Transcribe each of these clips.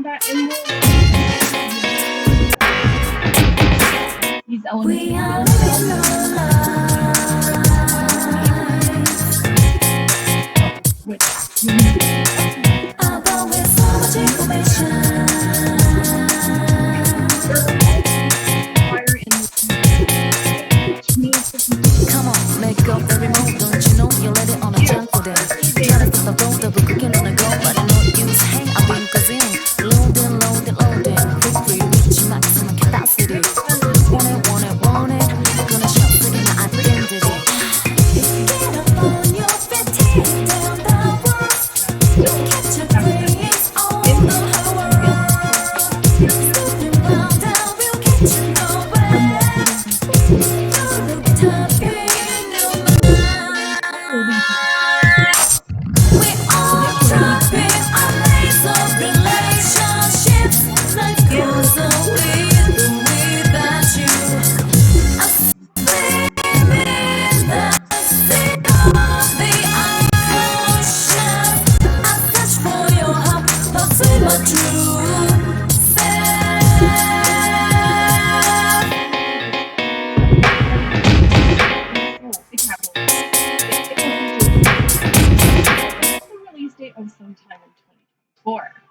combat and more. These elements with Come on, make up every move, don't you know? You let it on a jungle dance. Try to stop the road, double cooking on the go, but I know use hang. I've been cousin, loading, quick reach maximum capacity. Want it, gonna shop for my identity. Get up on your feet, down the walls. Catch a breeze on the horizon. Snooping round down, we'll catch you nowhere.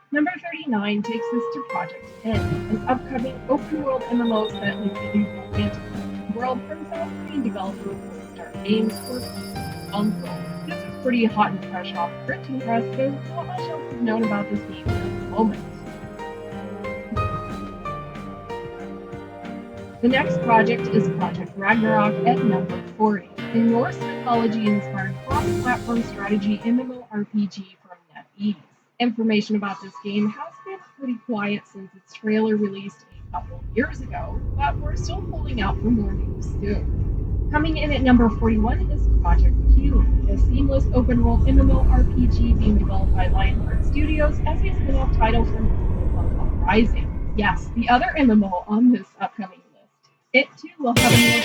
Number 39 takes us to Project N, an upcoming open-world MMO set in the fantasy world from South Korean developer Star Games for Uncle. This is pretty hot and fresh off the printing press, so not much else is known about this game at the moment. The next project is Project Ragnarok at number 40, a Norse mythology-inspired cross-platform strategy MMORPG from NetEase. Information about this game has been pretty quiet since its trailer released a couple of years ago, but we're still holding out for more news soon. Coming in at number 41 is Project Q, a seamless open-world MMORPG being developed by Lionheart Studios as a spin-off title from Rising. Yes, the other MMO on this upcoming list. It too will have a more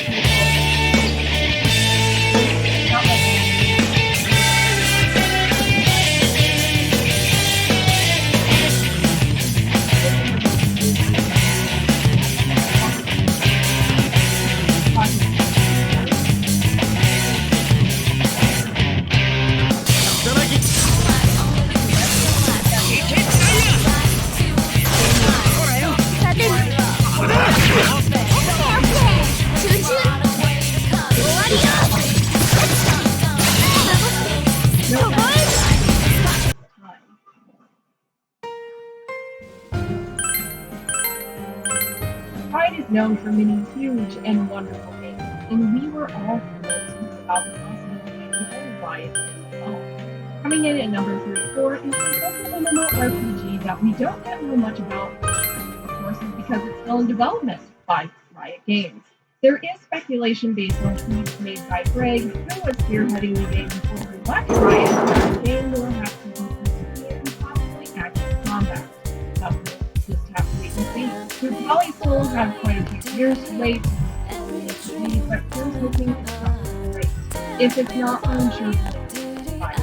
known for many huge and wonderful games, and we were all thrilled about the possibility of a Riot film. Coming in at number 34 is the local MMORPG that we don't yet know much about, of course, is because it's still in development by Riot Games. There is speculation based on tweets made by Greg, who was spearheading the game before we left Riot, that the game will have to be and possibly active combat. Just have to wait and see. We'll probably still have quite a few years to wait, but here's hoping it's not great. If it's not, I'm sure it's fine.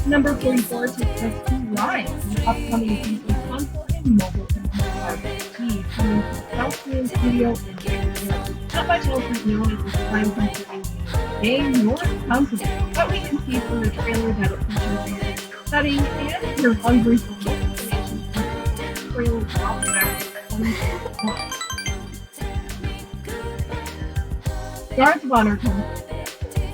Number 44 takes us to Rise, an upcoming PC console and mobile MMORPG coming from South Korean studio in Japan. Not much else is known at this time concerning game nor its company, but we can see from the trailer that it features a setting, and if you're hungry for more information, the trailer will drop back to 2021. Guards of Honor comes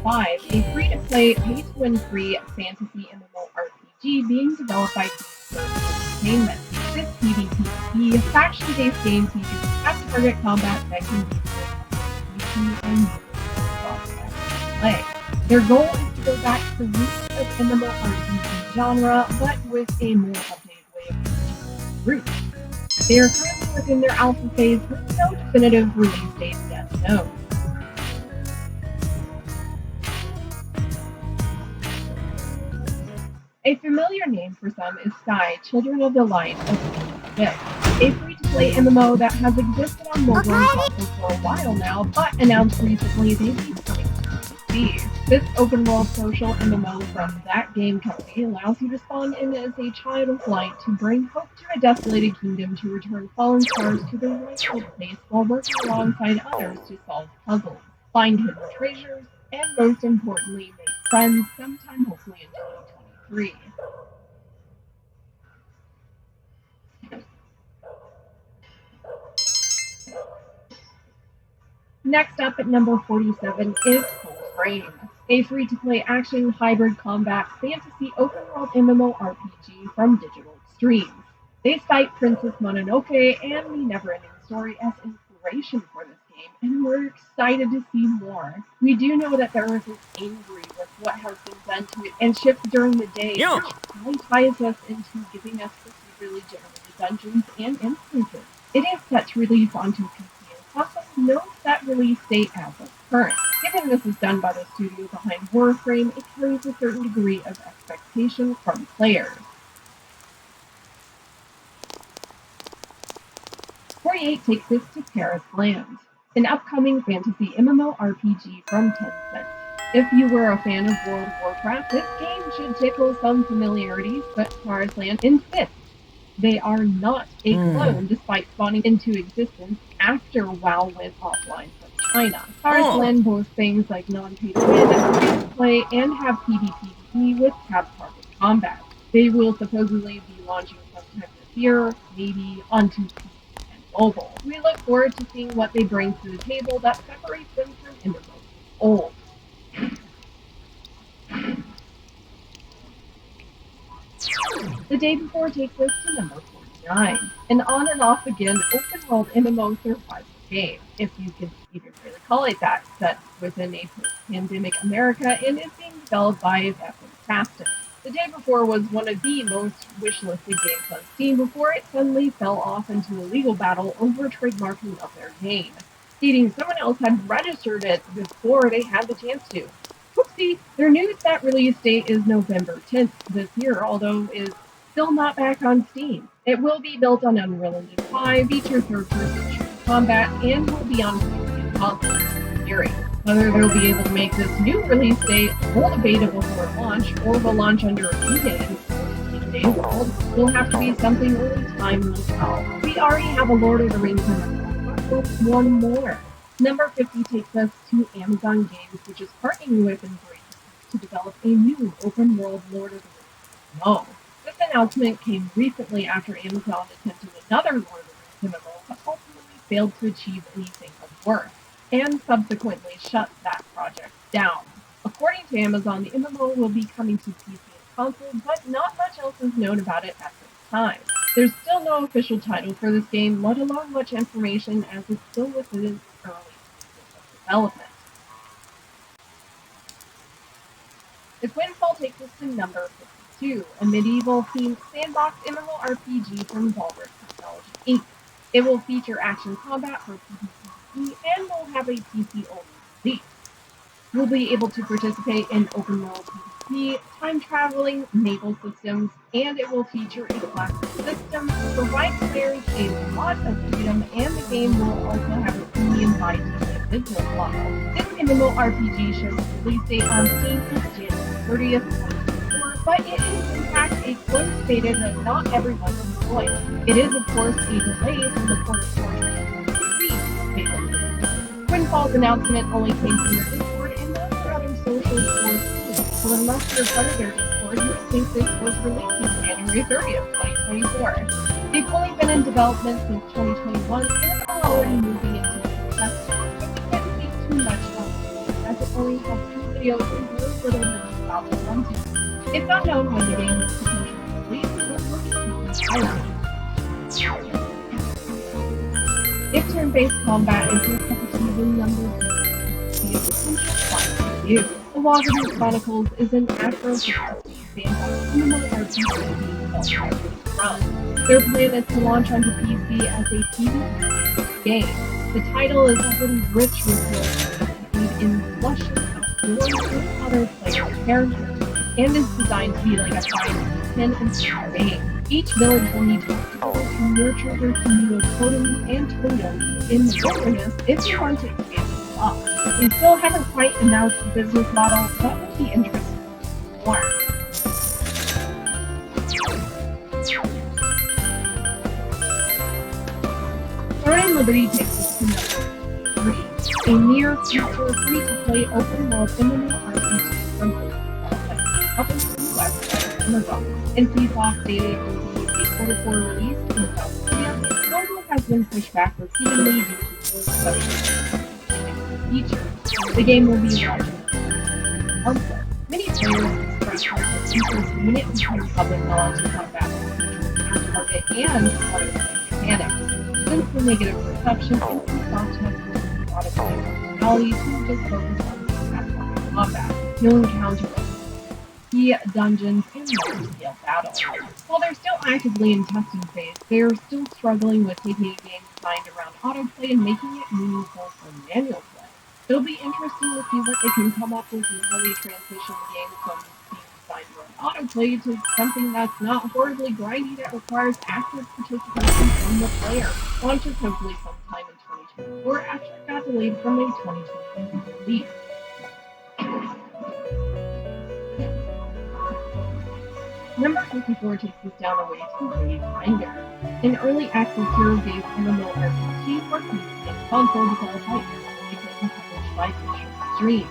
5, a free-to-play, pay-to-win-free fantasy MMORPG being developed by Entertainment. This PvP faction-based game features half-target combat that can be and play. Their goal is to go back to the roots of MMORPG genre, but with a more updated way of teaching roots. They are currently within their alpha phase with no definitive release date yet known. A familiar name for some is Sky, Children of the Light of Risette, a free-to-play MMO that has existed on mobile and console for a while now, but announced recently they'd be coming to PC. This open-world social MMO from that game company allows you to spawn in as a child of light to bring hope to a desolated kingdom to return fallen stars to their rightful place while working alongside others to solve puzzles, find hidden treasures, and most importantly, make friends sometime hopefully in 2023. Next up at number 47 is Cold Frame, a free-to-play action hybrid combat fantasy open-world MMORPG from Digital Extremes. They cite Princess Mononoke and the Never-Ending Story as inspiration for this game, and we're excited to see more. We do know that the Earth is angry with what has been done to it and shifts during the day, which really ties us into giving us procedurally generated dungeons and instances. It is set to release onto PC and console, no set release date as of current. Given this is done by the studio behind Warframe, it carries a certain degree of expectation from players. 48 takes us to Terrace Lands, an upcoming fantasy MMORPG from Tencent. If you were a fan of World of Warcraft, this game should tickle some familiarities, but Terrace Land insists they are not a clone despite spawning into existence after WoW went offline from China. Terrace Land boasts things like non-pay-to-win and free-to-play and have PvPvE with tab-target combat. They will supposedly be launching sometime this year, maybe onto PC and mobile. We look forward to seeing what they bring to the table that separates them from MMOs of old. The Day Before takes us to number 49, an on and off again open world MMO survival game, if you can even really call it that, set within a post-pandemic America and is being developed by Fantastic. The Day Before was one of the most wishlisted games on Steam before it suddenly fell off into a legal battle over trademarking of their name, stating someone else had registered it before they had the chance to. Whoopsie, their new set release date is November 10th this year, although is still not back on Steam. It will be built on Unreal Engine 5, feature third-person shooter combat, and will be on PC and console in theory. Whether they'll be able to make this new release date, hold a beta before launch, or will launch under a 2-day old, will have to be something only time will tell. We already have a Lord of the Rings MMO, but what's one more? Number 50 takes us to Amazon Games, which is partnering with Embrace to develop a new open-world Lord of the Rings MMO. This announcement came recently after Amazon attempted another Lord of the Rings MMO, but ultimately failed to achieve anything of worth, and subsequently shut that project down. According to Amazon, the MMO will be coming to PC and console, but not much else is known about it at this time. There's still no official title for this game, let alone much information, as it's still within its early stages of development. The Quinfall takes us to number 52, a medieval-themed sandbox MMORPG from Walrus Technology Inc. It will feature action combat for PvP and will have a PC-only release. You'll be able to participate in open-world PvP, time-traveling, naval systems, and it will feature a class system, provide players a lot of freedom, and the game will also have a premium buy ticket business model. This MMORPG shows release date on Steam is January 30th, 2024, but it is in fact a close stated that not everyone can join. It is of course a delay from the Port of Fortune 3 beta. Quinfall's announcement only came from the Discord and not for other social stores, so unless you're part of their Discord, you would think this was released January 30th, 2024. They've only been in development since 2021 and are already moving into beta testing, but we can't speak too much on it as it only has 2 videos and very little news about the content. It's not known when the game will potentially release, but we're just keeping an eye on it. If turn-based combat is your cup of tea, then number 2 be a potential spot for you. The Wagadu Chronicles is an Afro-fantasy sandbox MMORPG run. Their plan is to launch onto PC as a PvP game. The title is already rich with roles in fleshing out stories with other player characters, and is designed to be like a 5-10 and game. Each village will need to nurture their communal totems and totems in the wilderness if you want to expand the block. They still haven't quite announced the business model, but that would be interesting to learn. Learning Liberty takes us to number 3, a near future free-to-play open-world MMORPG from published in the West by Amazon. Soft data includes a P4444 release in South Korea. The logo has been pushed back repeatedly due to poor reception features. The game will be largely harmful. Many players express interest when it becomes public knowledge about battle, target, and other mechanics. Since the negative reception, Soft has released a lot of functionality to just focus on combat. You'll encounter key dungeons and large-scale battles. While they're still actively in testing phase, they're still struggling with taking a game designed around autoplay and making it meaningful for manual play. It'll be interesting to see what they can come up with and how they transition the game from being designed around autoplay to something that's not horribly grindy that requires active participation from the player. Launches hopefully sometime in 2024 after it got delayed from a 2020 release. Number 54 takes us down a way to Weakined, an early access hero-based MMORPG for PC and console developed by Izanami and published by Stream.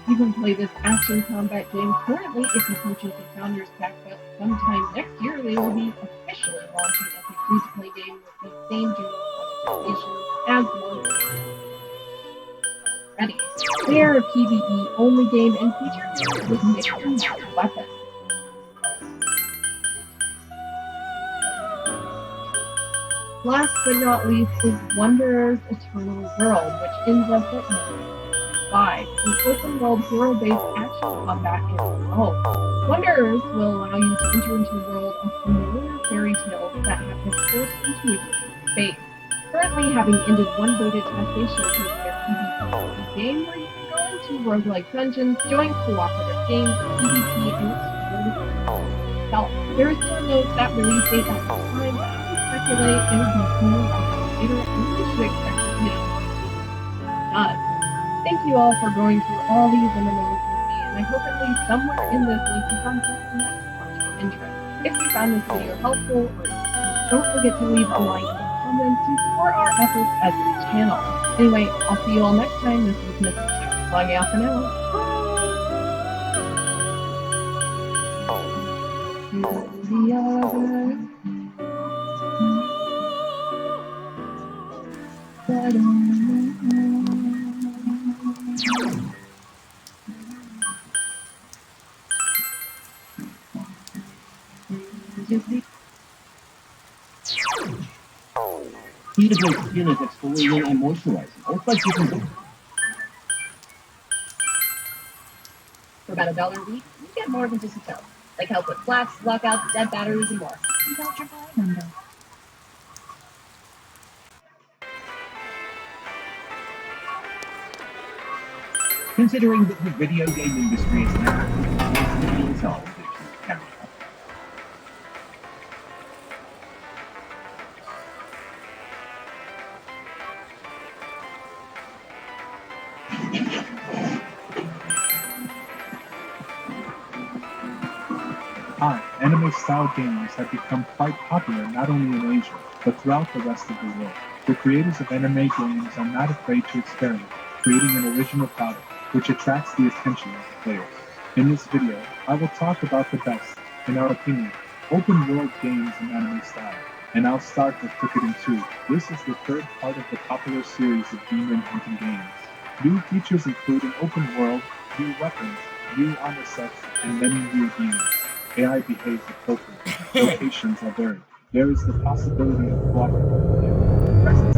You can play this action combat game currently if you purchase the Founders Pack, but sometime next year they will be officially launching as a free-to-play game with the same general monetization as Multiv. Ready. They are a PvE only game and feature with mixed and matched weapons. Last but not least is Wanderer's Eternal World, which ends up at number 5, an open-world hero-based action combat MMO. Wanderers will allow you to enter into a world of familiar fairy tales that have been forced into a different space. Currently having ended one beta test, they showcase their PvP game where you can go into roguelike dungeons, join cooperative games, PvP, and explore itself. There is still no set release date at the time, but speculate it will be sooner rather than later, and we should expect to see it done. Thank you all for going through all these MMOs with me, and I hope at least somewhere in this link you found something that sparks your interest. If you found this video helpful or useful, don't forget to leave a like and comment to support our efforts as a channel. Anyway, I'll see you all next time. This is Mitsuo, logging out for now. Heat of your skin is exfoliating and moisturizing. It's like different. For about $1 a week, you get more than just a pill. Like help with flaps, lockouts, dead batteries, and more. Without your phone number. Considering that the video game industry is now being solved, anime-style games have become quite popular not only in Asia, but throughout the rest of the world. The creators of anime games are not afraid to experiment, creating an original product, which attracts the attention of the players. In this video, I will talk about the best, in our opinion, open-world games in anime style, and I'll start with Teddie 2. This is the third part of the popular series of demon hunting games. New features include an open world, new weapons, new armor sets, and many new demons. AI behaves appropriately. Locations are varied. There is the possibility of cooperative presence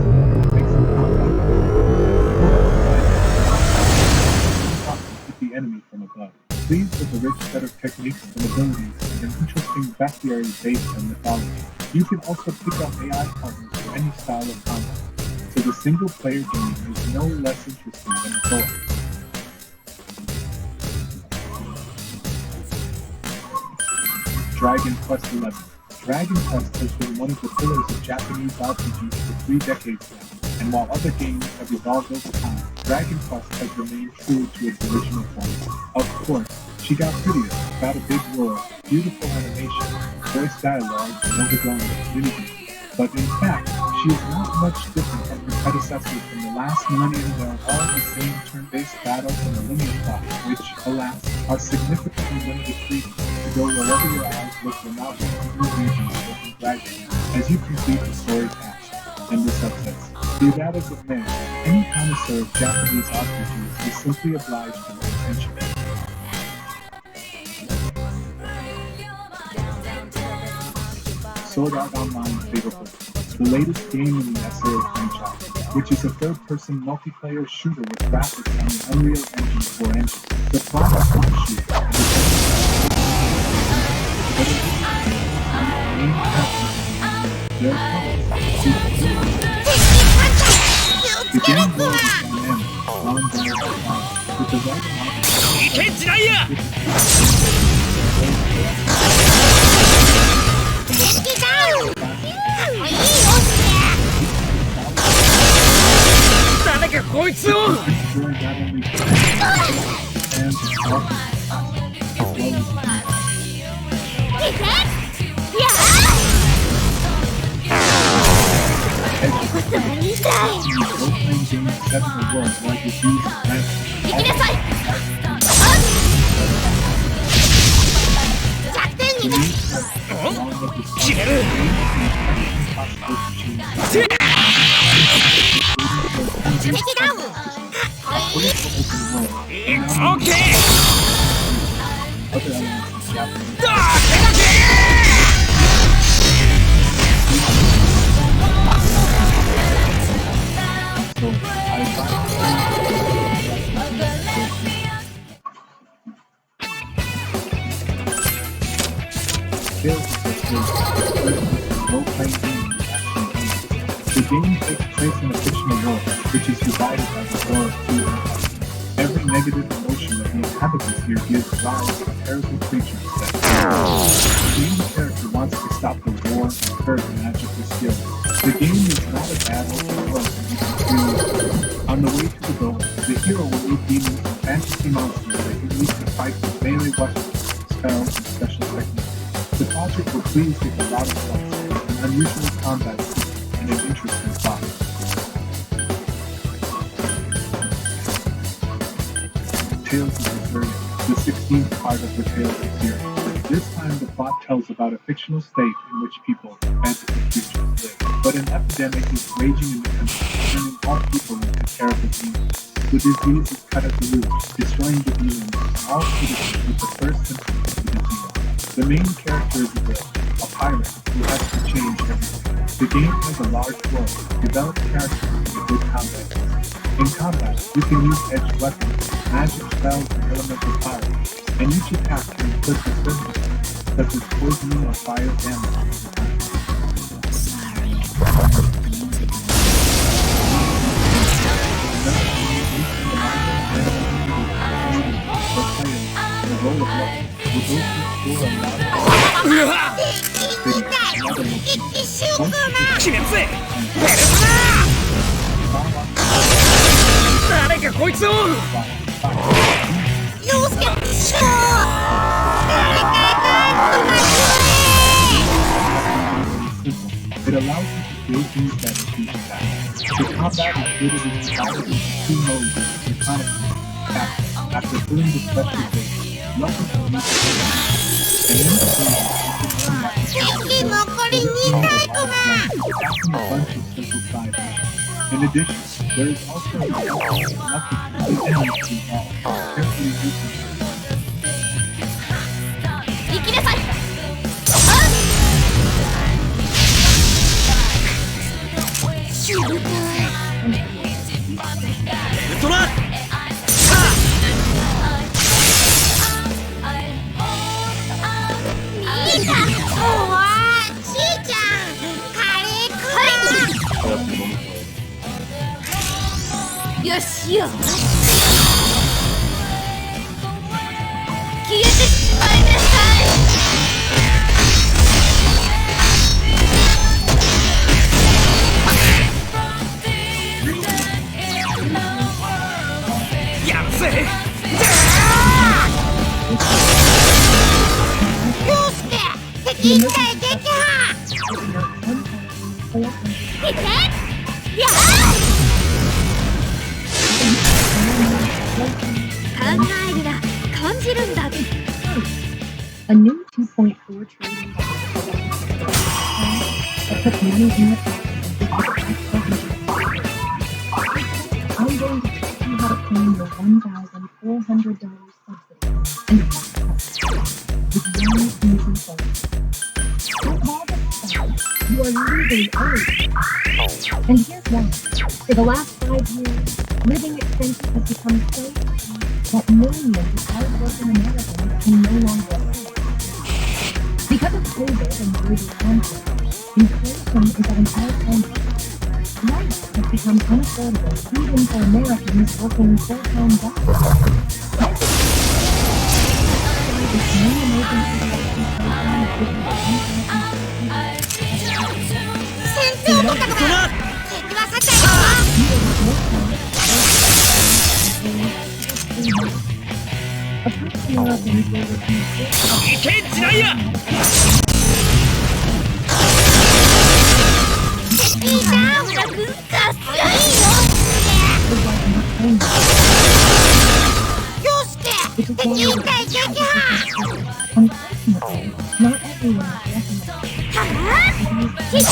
makes the combat hit the enemy from above. Pleased with the rich set of techniques and abilities and an interesting bestiary based on mythology. You can also pick up AI partners for any style of combat, so the single-player game is no less interesting than the co-op. Dragon Quest XI. Dragon Quest has been one of the pillars of Japanese RPGs for 3 decades now, and and while other games have evolved over time, Dragon Quest has remained true to its original form. Of course, she got prettier, got a big world, beautiful animation, voice dialogue, and overgrown minigames. But in fact, she is not much different from her predecessors from the last millennium. They are all the same turn-based battles and a linear plot, which, alas, are significantly limited freedom to go wherever your eyes look for mountains and new regions of open dragons as you complete the story path. And the subsets. Be that as it may, any connoisseur of Japanese RPGs is simply obliged to pay attention. Sword Art Online Fatal Fury, the latest game in the SAO franchise, which is a third-person multiplayer shooter with graphics on the Unreal Engine 4 engine. The plot is not shooter, but it is the main characters. Their the game world is dynamic, drawn down by time, with the right amount The game takes place in a fictional world, which is divided by the war of two empires. Every negative emotion of the inhabitants here gives rise to terrible creatures that the main character wants to stop the war and hurt the magical skill. The game is not a battle or war that you can feel. On the way to the goal, the hero will meet demons and fantasy monsters that you need to fight with melee weapons, spells, and special techniques. The project will please with a lot of fun, an unusual combat system, and an interesting plot. Tales of Hysteria, the 16th part of the Tales of series. This time the plot tells about a fictional state in which people, fantasy creatures, live. But an epidemic is raging in the country, turning all people into terrible demons. The disease is cut at the root, destroying the demons and all citizens with the first symptoms of the disease. The main character is a girl, a pirate, who has to change everything. The game has a large world, developed characters, and a good combat system. In combat, you can use edged weapons, magic spells, and elemental power, and each attack can inflict a certain effect, such as poisoning or fire damage over time. The role of love will go to explore a lot of It allows you to build things that achieve that. The combat is divided into two modes: economy, after filling the special phase, welcome to new and in the phase, a bunch of simple side missions. In addition, there is also a lucky enemies involved, carefully researched. The emergency opened up 1,400 A new 2.4 trillion that puts money in the pocket I'm going to teach you how to claim your $1,400 subsidy and with one easy phone. Don't bother yourself. You are legally owed. And here's why. For the last 5 years, living expenses have become so high that millions of hard-working Americans can no longer afford. Because of COVID and global conflict, inflation is at an all-time high. Life has become unaffordable even for Americans working full-time jobs. This new emergency protection program gives you Unfortunately, not everyone is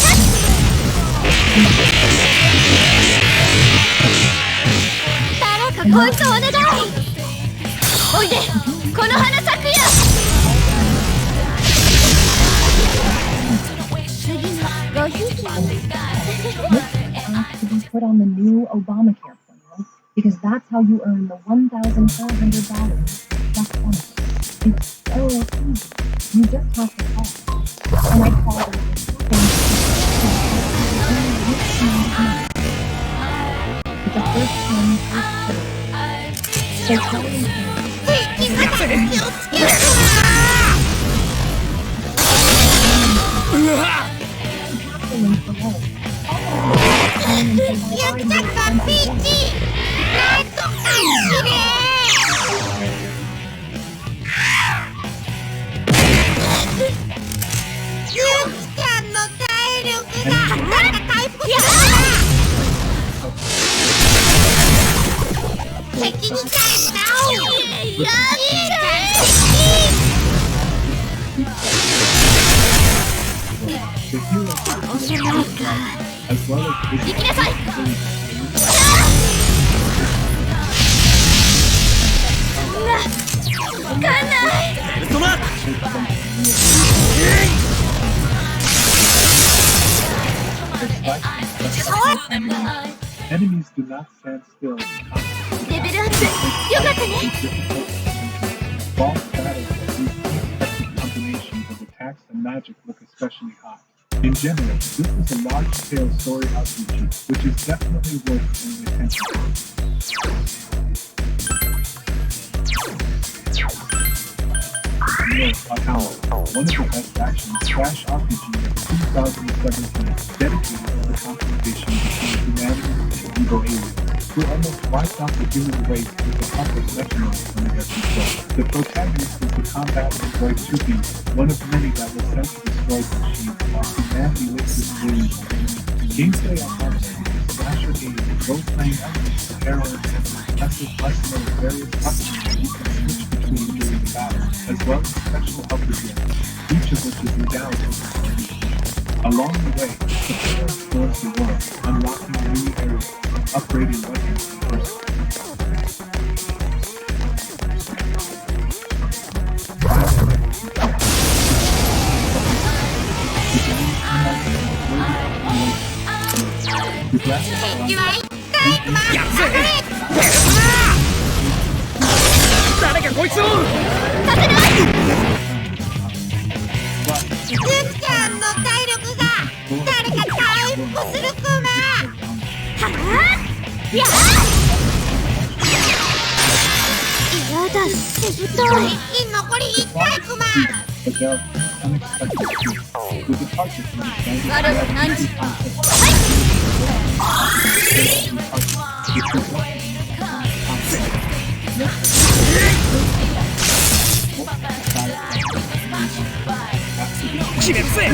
to be put on the new Obamacare plan because that's how you earn the $1,400 plus benefits. It's so easy. You just have to call. And I call it it's a first-time first so call me. As well as enemies do not stand still. Boss battles that use unexpected combinations of attacks and magic look especially hot. In general, this is a large-scale story RPG, which is definitely worth paying attention to. Power, one of the best action Crash RPG of 2017, dedicated to the confrontation between humanity and evil aliens, who almost wiped out the human race with the help of mechanisms under their control. The protagonist is the combat android Chie, one of many that was sent to destroy the machine while humanity lives its dreams. Gameplay on Multiv, slasher game with role-playing elements, heroines, and impressive arsenal of various options you can switch between during the battle, as well as special helper gems, each of which is endowed with along the way, the player explores the world, unlocking new areas, upgrading weapons and persons. 決めるぜ。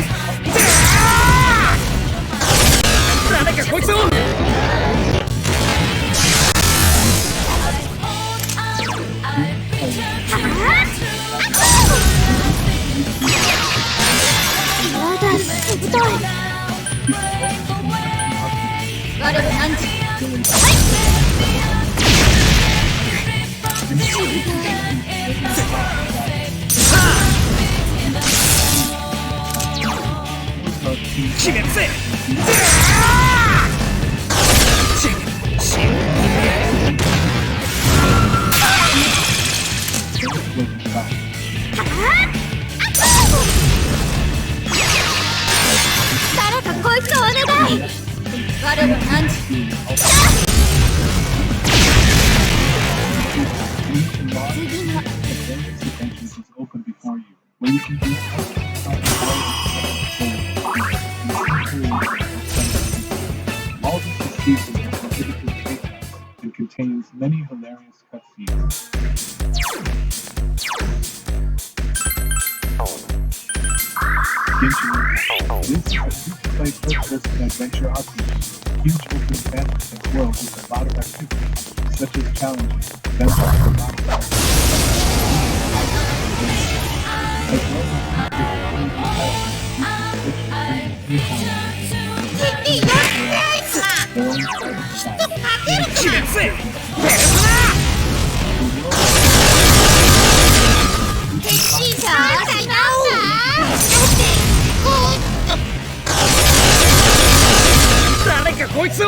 誰かこいつを。やだ、しぶとい。我ら何時。決めるぜ。誰かこいつをお願い。我ら何時。次のAll this is seasoned with prohibited takeouts and contains many hilarious cutscenes. Genshin. This is a free-to-play first-person adventure RPG. Huge open fantasy world with a lot of activities, such as challenges, dungeons, and battles, as well as Teddie、their own private style. 決めるぜ。テッシーさん、なんだ。誰かこいつを。ユ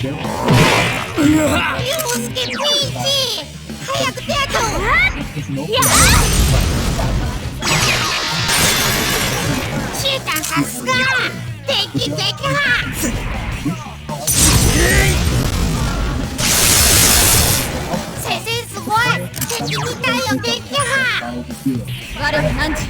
ースケピーチ、早く手当てを。やシータンさすが敵撃破。先生すごい。敵みたいよ撃破。我ら何時。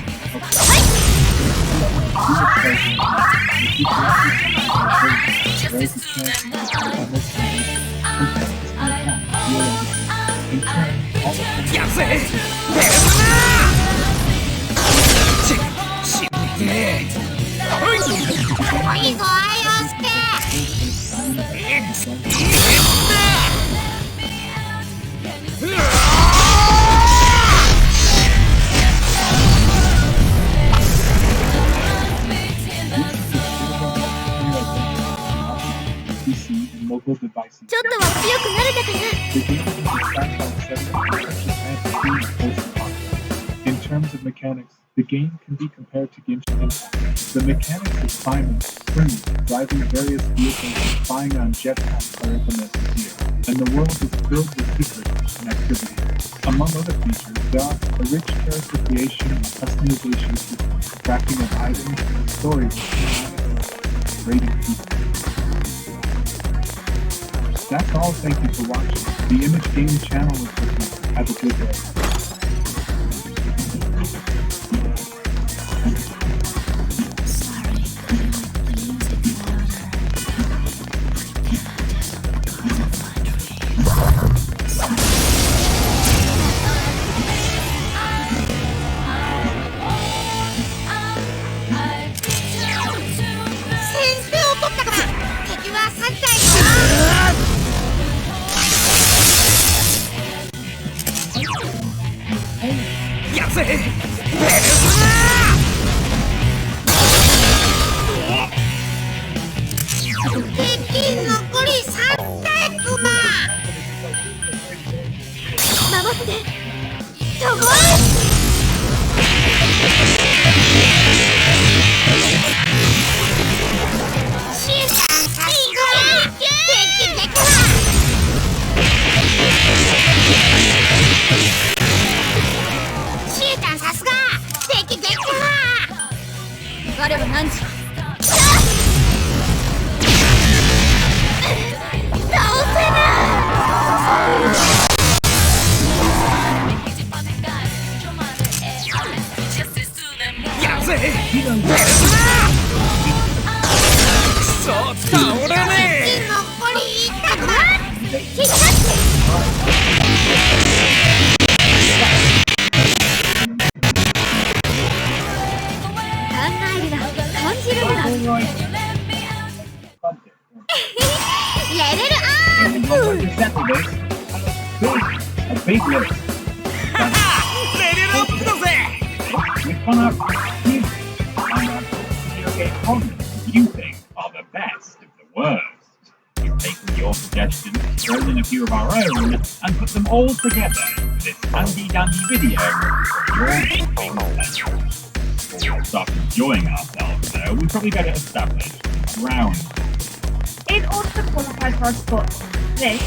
やるぜ。いいぞ、ヨスケ。mobile devices. ちょっとは強くなれたかな。 The game can be tracked by setting In terms of mechanics, the game can be compared to Genshin Impact. The mechanics of climbing, sprinting, driving various vehicles, and flying on jetpacks are implemented here, and the world is filled with secrets and activities. Among other features, there are a rich character creation and customization system, tracking of items, and stories of rating people. That's all, thank you for watching. The Image Game channel is working. Have a good day. A big list. レベルアップだぜ We've gone up here. I'm not Shirogane comments you think are the best of the worst. We've taken your suggestions, thrown in a few of our own, and put them all together in this handy-dandy video. Before we start enjoying ourselves, though, we probably better establish ground. In order to qualify for a spot this,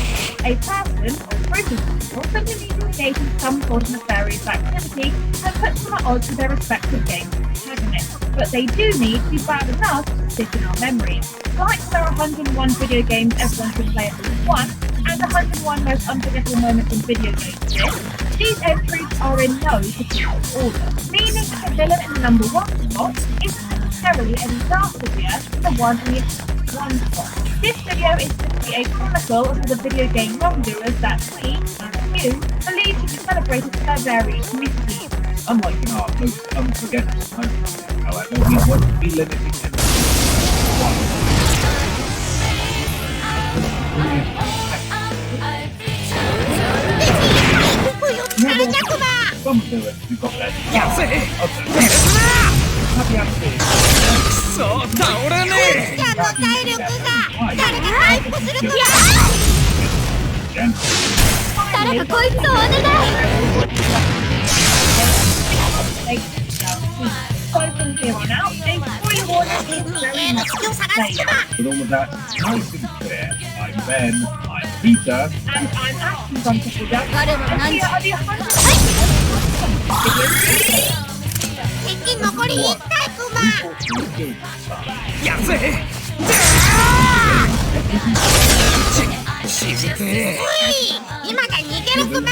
a person or group of people simply need to engage in some sort of nefarious activity and put them at odds with their respective game's protagonists. But they do need to be bad enough to stick in our memories. Like there are 101 video games everyone should play at least once, and 101 most unforgettable moments in video games list, these entries are in no particular order, meaning that the villain in the number 1 spot isn't necessarily any darker than the one in the one spot. This video is simply a chronicle of the video game wrongdoers that we, and you, believe should be celebrated for their various misdeeds. Unlike in our most unforgettable moments, however, we won't be limiting them to one. Some villains who got their やせ others レベルだ happy accidents. そう倒れねえ 誰かこいつをお願い So from here on out, a free warning is very much safe. With all of that nice and clear, I'm Ben, I'm Peter, And I'm Ashley from Kujikawa, and here are the 100 敵残り1体クマ やせしびてえ 今が逃げるクマ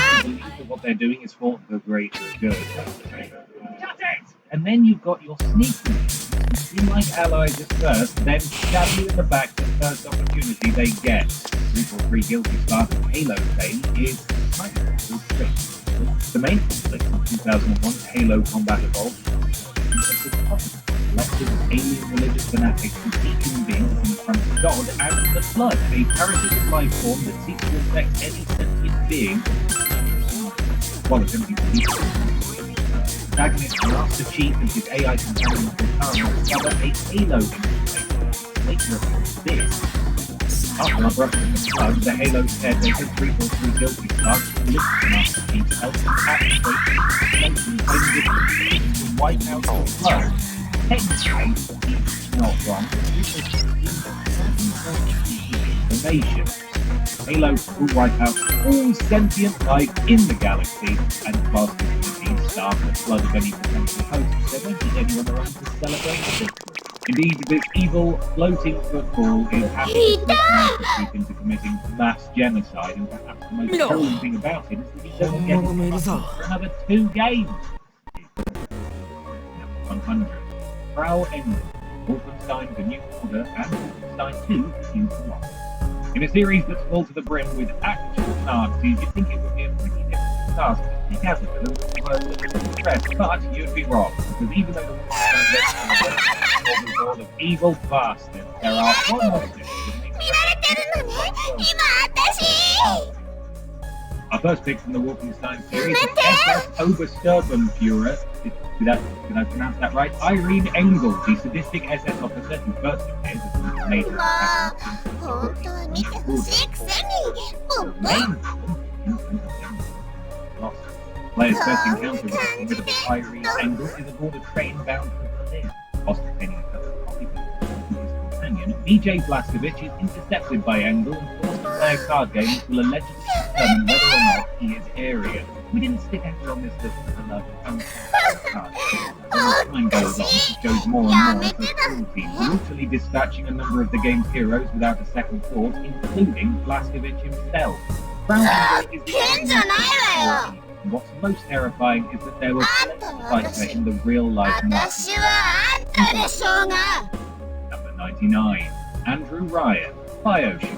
what they're doing is for the greater good. And then you've got your sneaky. You seem like allies at first, then stab you in the back the first opportunity they get. 343 Guilty Spark of Halo fame is the main conflict in 2001 Halo Combat Evolved. Collective alien religious fanatics who seek human beings in front of God and the Flood, a parasitic life form that seeks to affect any sentient being. Well, it's going to be protagonist Master Chief and his AI companion Ryotaro discover a Halo infiltrator. Later reveals this. After abruptly the Flood, the Halo's caretaker 343 Guilty Spark lifts Master Chief's help to activate to wipe out the Flood. Technically, he's not wrong, information. Halo will wipe out all sentient life in the galaxy and vast communities starve the Flood of any potential hosts. There won't be anyone around to celebrate the victory. Indeed, this evil floating football is happy to into committing mass genocide, and perhaps the most troubling thing about it is that he doesn't get for another 2 games. 100. Frau Engel, Wolfenstein: The New Order, and Wolfenstein 2: Human Loss. In a series that's full to the brim with actual Nazis, you'd think it would be a pretty difficult task to take out of them with limited stress, but you'd be wrong, because even though the Wolfenstein is a horde of evil bastards, there are one hostage that makes 見られてるのね今私 Our first pick from the Wolfenstein series is SS Obersturmbannführer. Did I pronounce that right? Irene Engel, the sadistic SS officer who first appears as a major antagonist. 本当は見てほしいくせにポッポ Lost. Player's first encounter with the formidable Irene Engel is aboard a train bound for Berlin. Whilst obtaining a copy of his companion, BJ Blazkowicz is intercepted by Engel and forced to play a card game which will allegedly determine whether or not he is Aryan. We didn't stick Engel on this list for the love of cards. As time goes on, it shows more and more of her cruelty, brutally dispatching a number of the game's heroes without a second thought, including Blazkowicz himself. Brown Engel is the 変じゃないわよ and what's most terrifying is that there was plenty like her in the real-life Nazi. 私はあんたでしょうが Number 99, Andrew Ryan, Bioshock.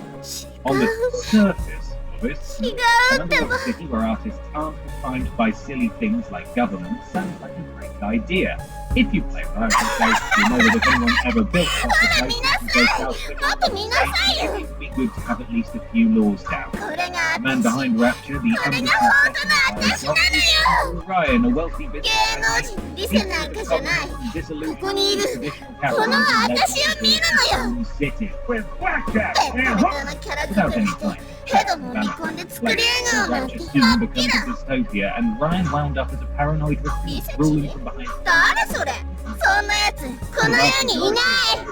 On the surface, twist. 違う An ってば underwater city where artists aren't confined by silly things like government sounds like a great idea. If you play around with place, you know that if anyone ever built such a place, it would go south quickly. あと見なさいよ It would be good to have at least a few laws down. これが The man 私 behind Rapture, the Korea unconfessedが本当の私なのよ Ryan, a wealthy 芸 businessman. 能人リセなんかじゃない Disillusioned ここにいる traditional この capitalism led 私を見るのよ to city with blackjack ベ and タベ hook. タなキャラ Without 作り any して plan, ヘドも見込んで作り笑顔なんて Rapture ハ soon ッピー becomes だ a dystopia, and Ryan wound up as a paranoid recluse ruling from behind. 誰それそんなやつこの世にいない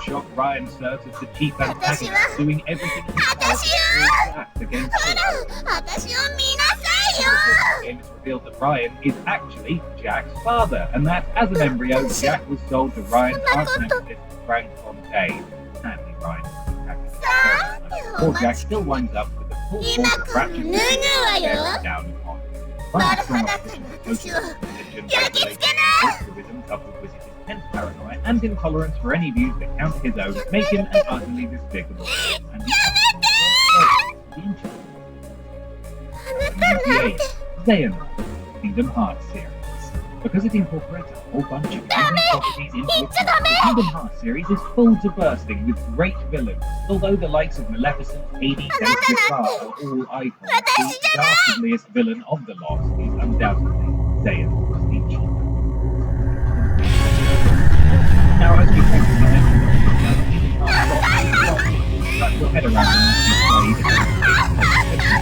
Shock Ryan serves as the chief antagonist, 私は doing everything he can 私 to よ act against ほ him. ら私を見なさいよ The game is revealed that Ryan is actually Jack's father, and that as an embryo, Jack was sold to Ryan's arch nemesis, Frank Fontaine. Sadly, Ryan was attacked. さあ Poor お Jack 待ち still winds up with the full 今 force of から Rapture 脱ぐわよ down upon. 丸 Ryan's strong 裸の opposition 私を religion, 焼き付けな altruism coupled with his intense paranoia and intolerance for any views that counter his own make him an utterly despicable and Xehanort, Kingdom Hearts series. Because it incorporates a whole bunch of different properties into its the Kingdom Hearts series is full to bursting with great villains. Although the likes of Maleficent, Hades, and Jafar are all icons, the dastardliest villain of the lot is undoubtedly Xehanort the Chief. Now, as we practically mentioned, wrap your head around the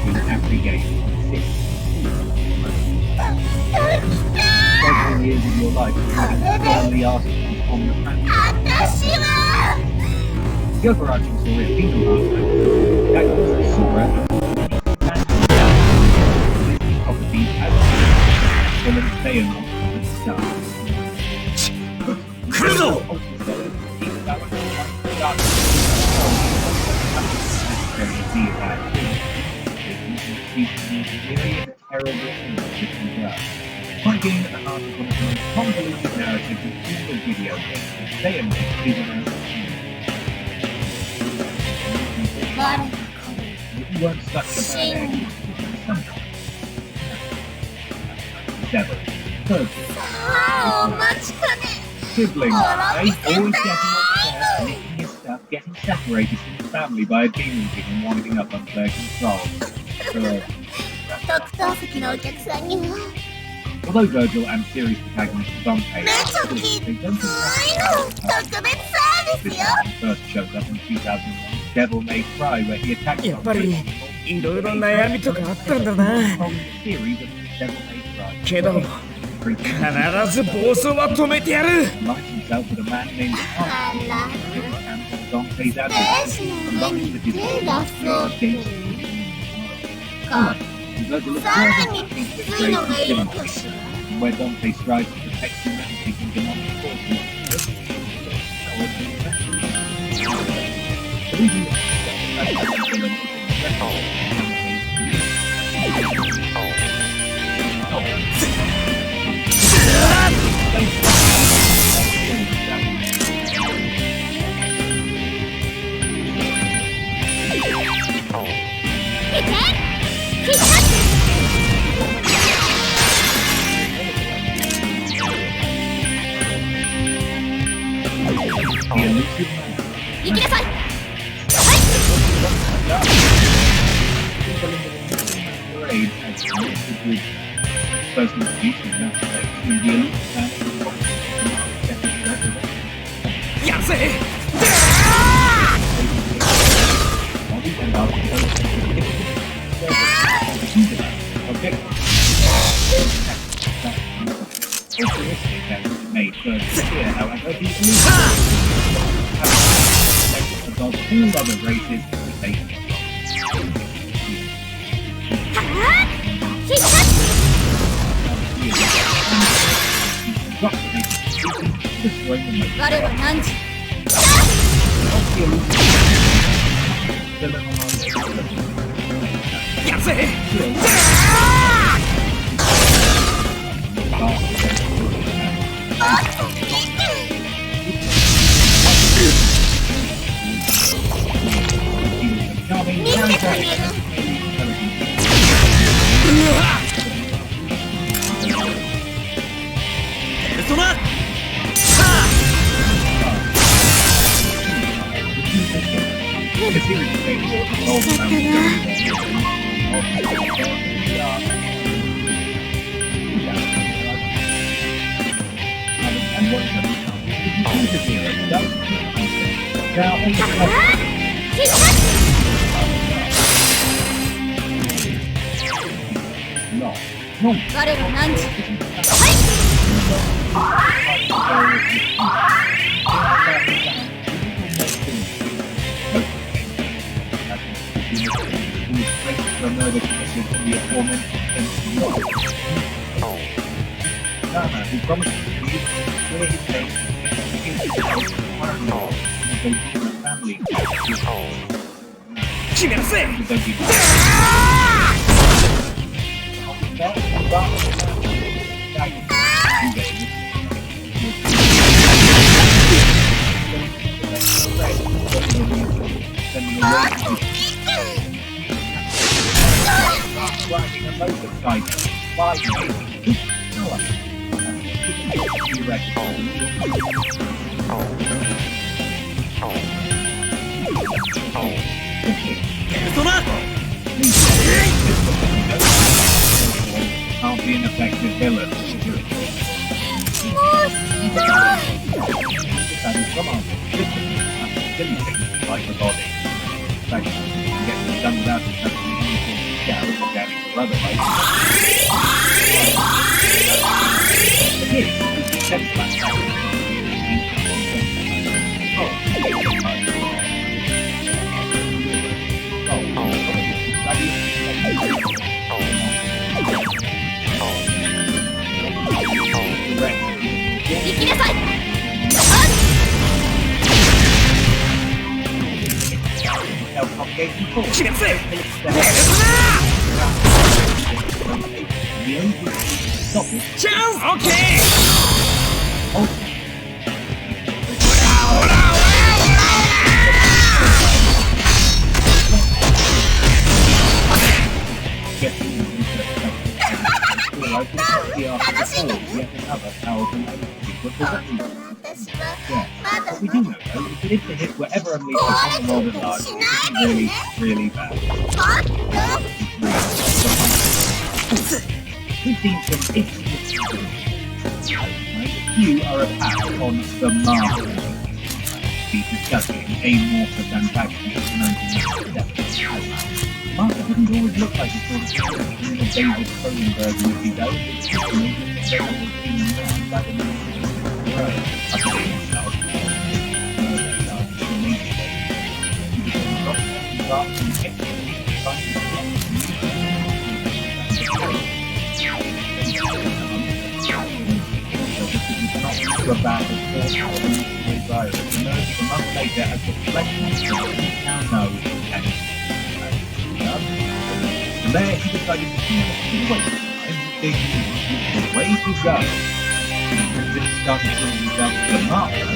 played every game. Several years of your life, you asked on the franchise. 私は The overarching story of Kingdom Hearts that was Sora and properties as villain Xehanort and Star. 来るぞ Pointing at the heart of one of the most convoluted narratives in all the video games, Xehanort is an If you weren't such a bad egg, Devil, Third, さあお待ちかね sibling, Oh, always getting look at upset, nicking his stuff, getting separated from his family by a demon king and winding up under their control. 特等席のお客さんには Although Virgil and series protagonist Dante めちゃきついの特別サービスよ first shows up in 2001, Devil May Cry, where he attacks やっぱりいろいろ悩みとかあったんだな series of Devil May Cry. けど必ず暴走は止めてやる Lights himself with a man named あ Arthur ら and Dante's 天 advocate. 使の上に手出そうっていうか Virgil is さらにきついのがいるかしら where Dante strives to protect humanity from demonic forces. The reason the elusive man 行きなさい parade as connected with first introduced in that place to the elusive man who やるぜ body and made first clear, however, the elusive above all other races that they destroying the most 我は何時 やるぜ 見せてあげる我が何時 Can't be an effective villain. Come on, silly things like the body. In fact, you can get them done without it having anything to get or getting or otherwise. But here, you can back Okay! We do know, though, if the hit were ever unleashed upon the world at large, it would be really, really bad. We've seen some issues. You are a pack on the Marvel. Be discussing amorphous antagonists in 1997. Marvel didn't always look like the sort of thing that David Cronenberg would be though. About the 4-hour virus, emerging a month later as the reflection of what we now know as and there he decided to wait the way to go. This started to himself to the marker.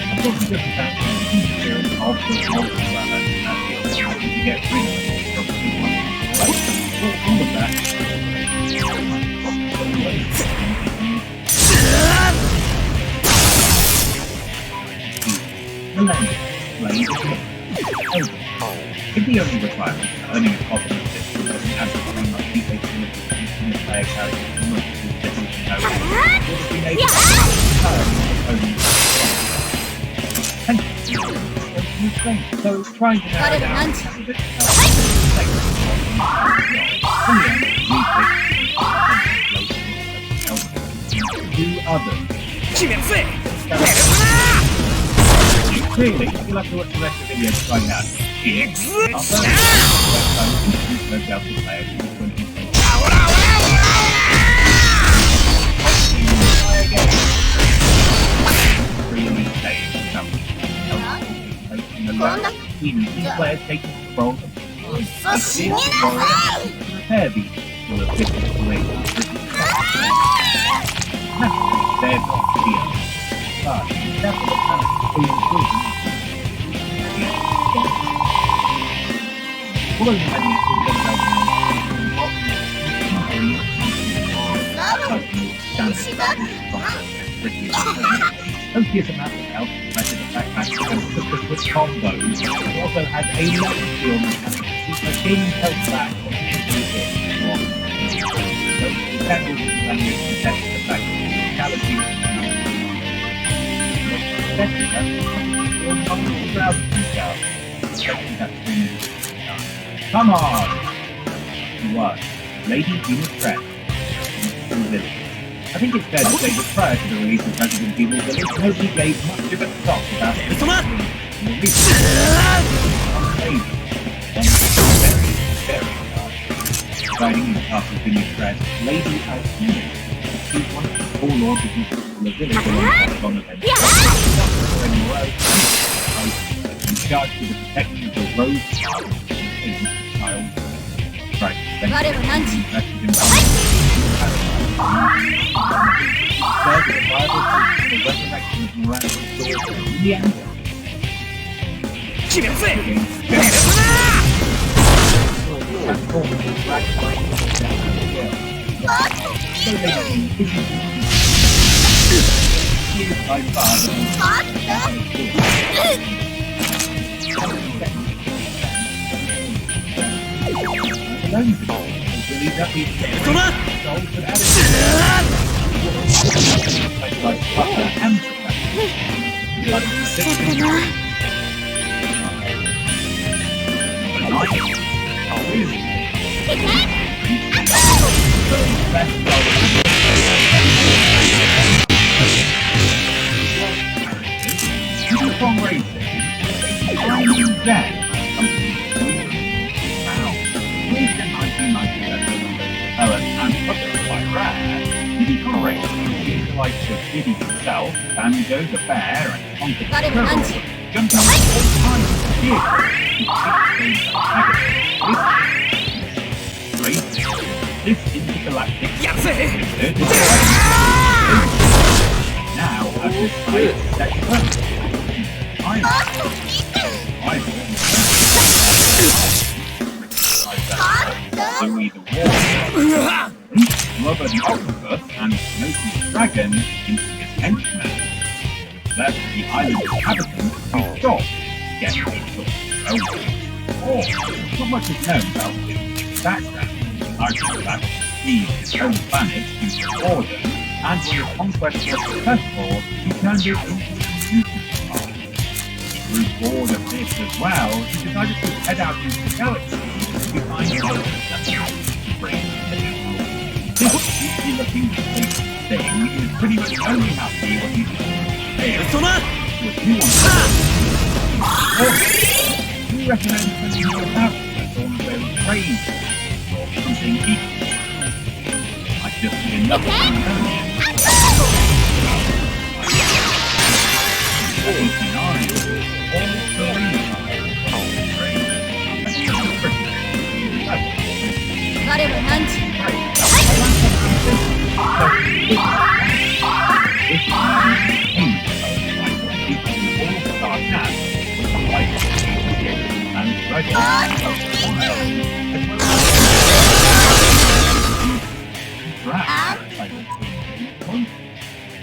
Of course, he doesn't have to be of the to get rid of all of that. If the only requirement for earning a copy of this doesn't absolutely much detail in the player character for most of the different characters, would have been able to so trying to narrow down a bit two others. Clearly, you'll have to watch the rest of the video to find out. These players taking control of repair these will have different relations. They're not here. But that's what the planet is doing. Although the idea is copious amount of health, measured the fact that with combos, it also has a lot of skill mechanics to keep the game's health back on every hit. So, the technical language protects the fact that physicality Come on! He was. Lady Venus Threat. I think it's fair to say that prior to the release of Resident Evil Village, nobody gave much of a thought about it. Riding in the castle Venus Threat, Lady Alcina. She's one of the four lords of the village on the bench. In charge for the protection of the road child. Right, then the resurrection of Morales' daughter, Leanne. Teddie himself, Banjo the bear, and Conquer the Squirrel, jumped out all kinds of gears. This intergalactic now has this place set first. Only the war. Rubber the octopus and Smoky dragon into his henchmen. Left the island inhabitants who stopped to get a sort of not much is known about his background. Largely that he fleed his own planet into order, and when his conquest was successful, he turned it into a mutant farm. He grew bored of this as well, he decided to head out into the galaxy to find others that to bring to the This goofy looking thing is pretty much only happy when he's there. So if you want to you recommend sending your house to someone very crazy or something equal. Might just be enough for you.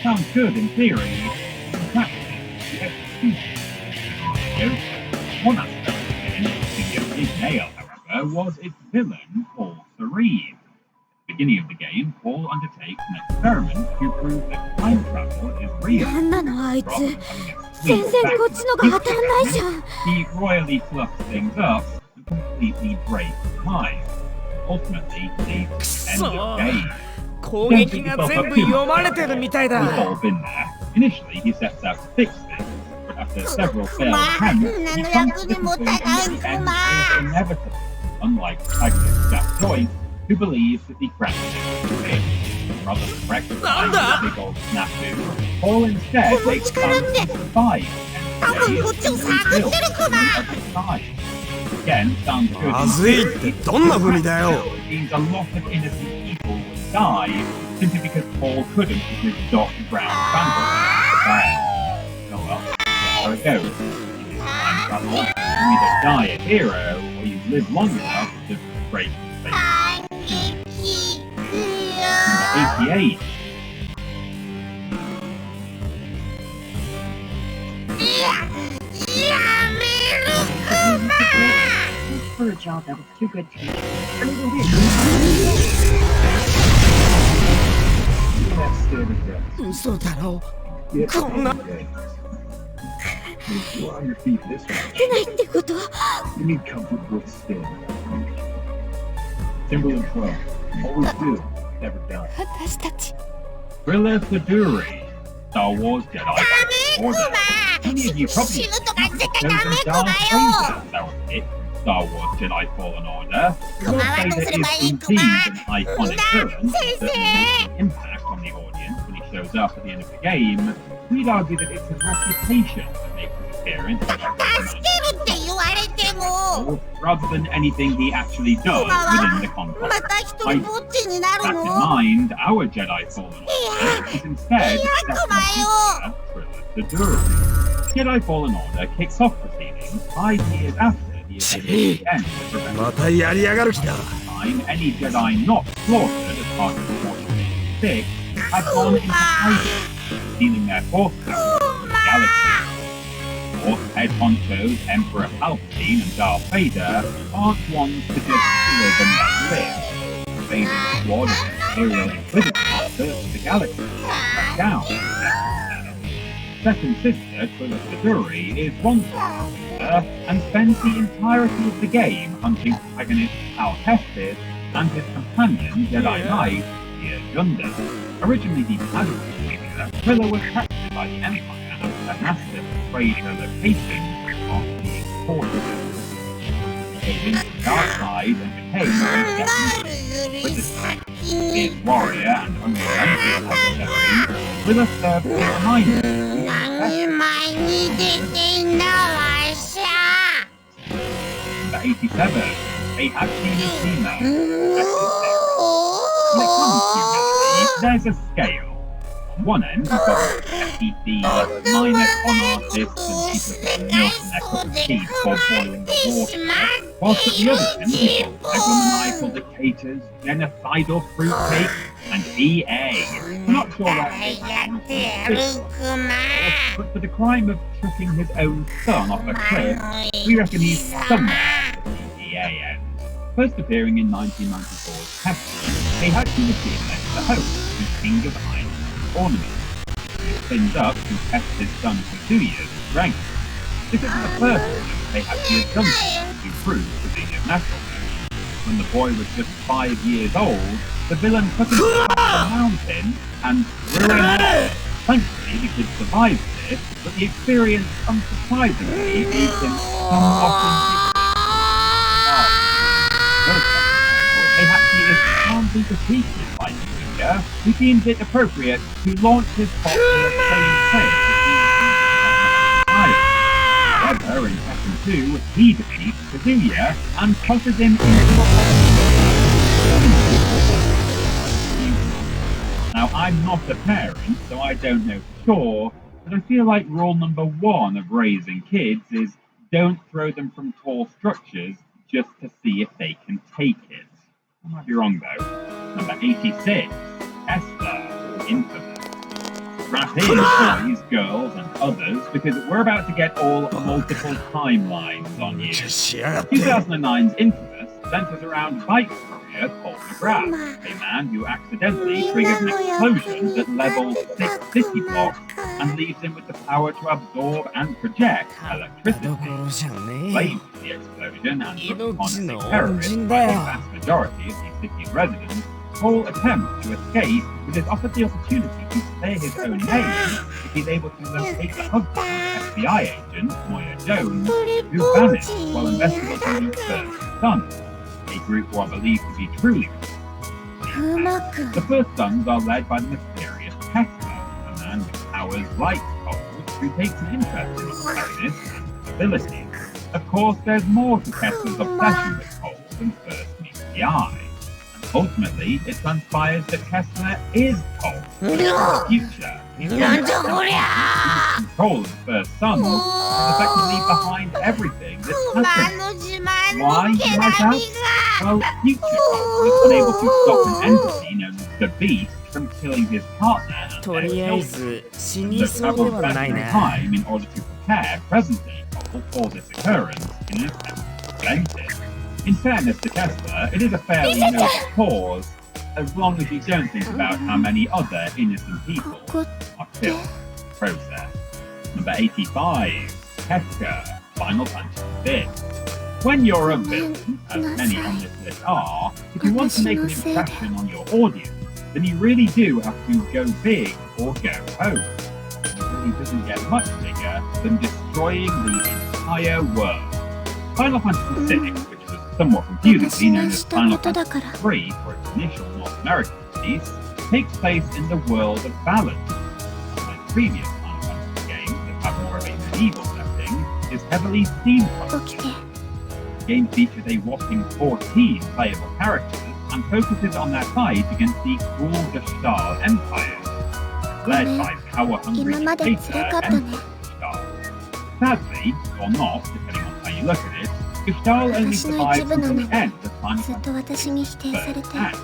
Sounds good in theory. One aspect of the game, the big nail, however, was its villain, Paul Serene. At the beginning of the game, Paul undertakes an experiment to prove that time travel is real. He royally fluffs things up and completely breaks time. Ultimately, leads to the end of the game. We've all been there. Initially, he sets out to fix things, but after several failed attempts, he comes to the conclusion that the end is inevitable, unlike protagonist Jack Joyce, who believes that the correct thing is rather than rectifying the big old snafu. Paul instead takes time to survive and stays every side. Again, sounds good. It means a lot of innocent people would die simply because Paul couldn't with his dark brown phantom. Oh well, there it goes. In this time travel, you either die a hero or you live long enough to break the fate. Number 88. a job that was too good to be true. And it is. That's standard dress. 嘘だろ Get こんな You are on your feet this way. 出ないってこと？ You need comfort with standing. Timberland 12. Always do. Never done. 私たち。 Risette, Star Wars Jedi Order. Many of you probably 死ぬとか絶対 chosen ダメコ Darth マよ。 Vader, Naoto, Star Wars Jedi Fallen Order. Come Lord on, Vader Mr. is Mike, indeed come an iconic villain that Sensei. makes an impact on the audience when he shows up at the end of the game. We'd argue that it's his reputation that makes his appearance 助けるって言われても。 rather than anything he actually does within the ま conflict. た一人ぼっちにな That る in の？ mind, our Jedi Fallen Order is instead the Jedi Fallen Order kicks off proceedings 5 years after the event end of Revenge. またやりやがる気だ Time, any Jedi not slaughtered as part of the Force 6 had gone into hiding, stealing their Force powers from the galaxy. Force head honchos Emperor Palpatine and Darth Vader aren't ones to just live and let live. Vader's squad of Imperial Inquisitors searched the galaxy and tracked down. Second sister, Teddy, is one sister and spends the entirety of the game hunting protagonist Cal Kestis and his companion, Jedi Knight, Yukiko. Originally the adult figure, Triller was captured by the Empire and her master betrayed her location on the exported. She came into the dark side and became a Inquisitor. Fierce warrior and unrelenting adversary, Triller served as a reminder. 何枚に出てんだわしゃ。 Number 87, Adachi Mishima. When it comes to humanity, there's a scale. On one end, you've got FTP, minor con artists and people who milk in their cup of tea before boiling the water. Whilst at the other end, you've got megalomaniacal dictators, genocidal fruitcakes, and EA. I'm not sure but for the crime of chucking his own son off a cliff, we reckon he's somewhere at the EA end. First appearing in 1994's Teddie, Adachi Mishima is the host and king of Iron tournament. He spins up to test his son Kazuya's strength. This isn't the first time Adachi has done so to prove to be his natural match. When the boy was just 5 years old, the villain took him to the mountain and threw him off. Thankfully, the kid survived this, but the experience, unsurprisingly, leaves him somewhat indifferent. Adachi is calmly defeated by Yukiko, who deems it appropriate to launch his pot in the same place as he was. However, in Tekken 2, he defeats Kazuya and tosses him into a Now, I'm not a parent, so I don't know for sure, but I feel like rule number 1 of raising kids is don't throw them from tall structures just to see if they can take it. I might be wrong though. Number 86, Esther, infamous. Strap in, boys, girls, and others, because we're about to get all multiple timelines on you. しやがって 2009's Infamous centers around bike courier Paul McGrath, a man who accidentally triggers an explosion that levels 6 city blocks and leaves him with the power to absorb and project ど electricity. ころじゃね Blamed for the explosion and looked upon as a 命の terrorist 恩人 by だ the よ vast majority of the city's residents, Paul attempts to escape but is offered the opportunity to clear his own name if he's able to locate the husband of FBI agent Moya Jones, who vanished while investigating Luke's first son, a group who are believed to be truly. うまく。 The first sons are led by the mysterious Tesla, a man with powers like Cole, who takes an interest in the protagonist and his abilities. Of course, there's more to Tesla's obsession with Cole than first meets the eye. Ultimately, it transpires that Tesla is Cole. In the future, he'sなんじゃこりゃ。 control of the first son is effectively behind everything that 馬 happened. の自慢 Why, の you 毛 might 並み ask? が。 Well, future Cole was unable to stop an entity known as the Beast from killing his partner and と their りあえ children. ず死に So そうで traveled は back ない in な time in order to prepare present-day Cole for this occurrence in an attempt to prevent it. In fairness to Kessler, it is a fairly noble cause, as long as you don't think about how many other innocent people are killed in the process. Number 85, Kefka, Final Fantasy VI. When you're a villain, as many on this list are, if you want to make an impression on your audience, then you really do have to go big or go home. It really doesn't get much bigger than destroying the entire world. Final Fantasy VI, which was somewhat confusingly known as Final Fantasy III for its initial North American release, takes place in the world of balance. Unlike previous Final Fantasy games that have more of a medieval setting, is heavily steampunk. The game features a whopping 14 playable characters and focuses on their fight against the cruel Gestalt Empire, led by power-hungry dictator Emperor Gestalt. Sadly, or not, depending on how you look at it, Gestalt only survives until the end of Final Fantasy's first act, at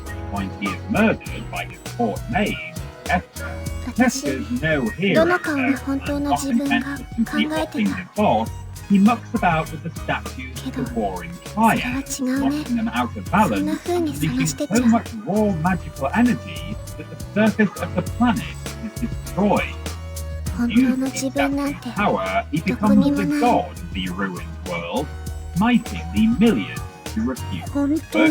which point he is murdered by his court maid, Kefka. Kefka's no hero, not content to simply ousting his boss, he mucks about with the statues of the warring triads, knocking them out of balance and releasing so much raw magical energy that the surface of the planet is destroyed. Using his statue's power, he becomes the god of the ruined world, smiting the millions who refuse to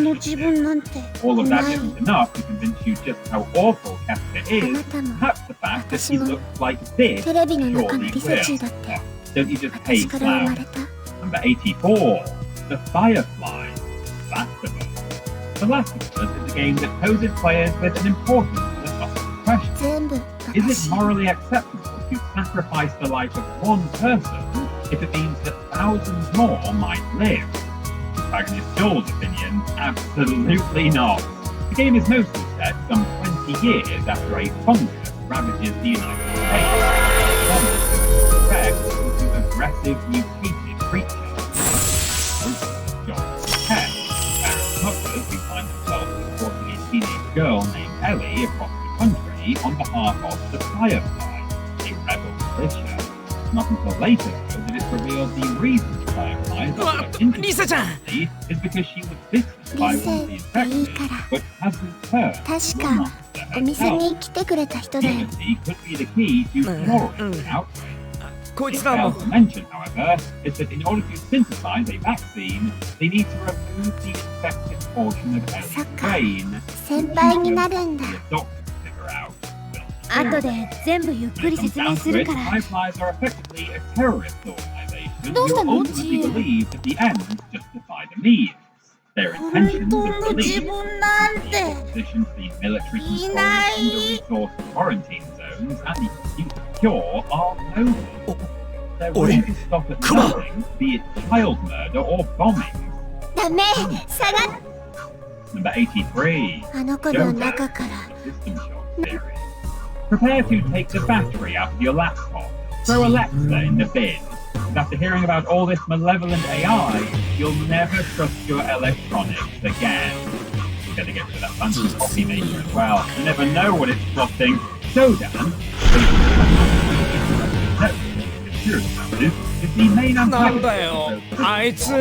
worship him. All of that isn't enough to convince you just how awful Kefka is. Perhaps the fact that he looks like this surely will. Don't you just hate clowns? Number 84, The Firefly, Last of Us. The Last of Us is a game that poses players with an important philosophical question. Is it morally acceptable to sacrifice the life of one person if it means that thousands more might live? Protagonist Joel's opinion, absolutely not. The game is mostly set some 20 years after a fungus ravages the United States. Aggressive mutated creatures. Joel's pet, parents mothers who find themselves supporting a teenage girl named Ellie across the country on behalf of the Firefly, a rebel militia. Not until later, though, that it's revealed the reason the Fireflies are so interested is because she was bitten by one of the infected, but hasn't turned to a monster herself. Immunity could be the key to curing the outbreak. It fails to mention, however, is that in order to synthesize a vaccine, they need to remove the infected portion of Ellie's brain. The doctor to figure out. Fireflies are effectively a terrorist organization who ultimately believe that the ends justify the means. Their intentions of release, the opposition to the military control under-resourced quarantine zones and the pursuit of cure are noble. They're willing to stop at nothing, be it child murder or bombing. Number 83. Jojo, System Shock Theory. Prepare to take the battery out of your laptop. Throw Alexa in the bin. And after hearing about all this malevolent AI, you'll never trust your electronics again. You're going to get rid of that fancy coffee maker as well. You never know what it's plotting. Shodan, is the main antagonist of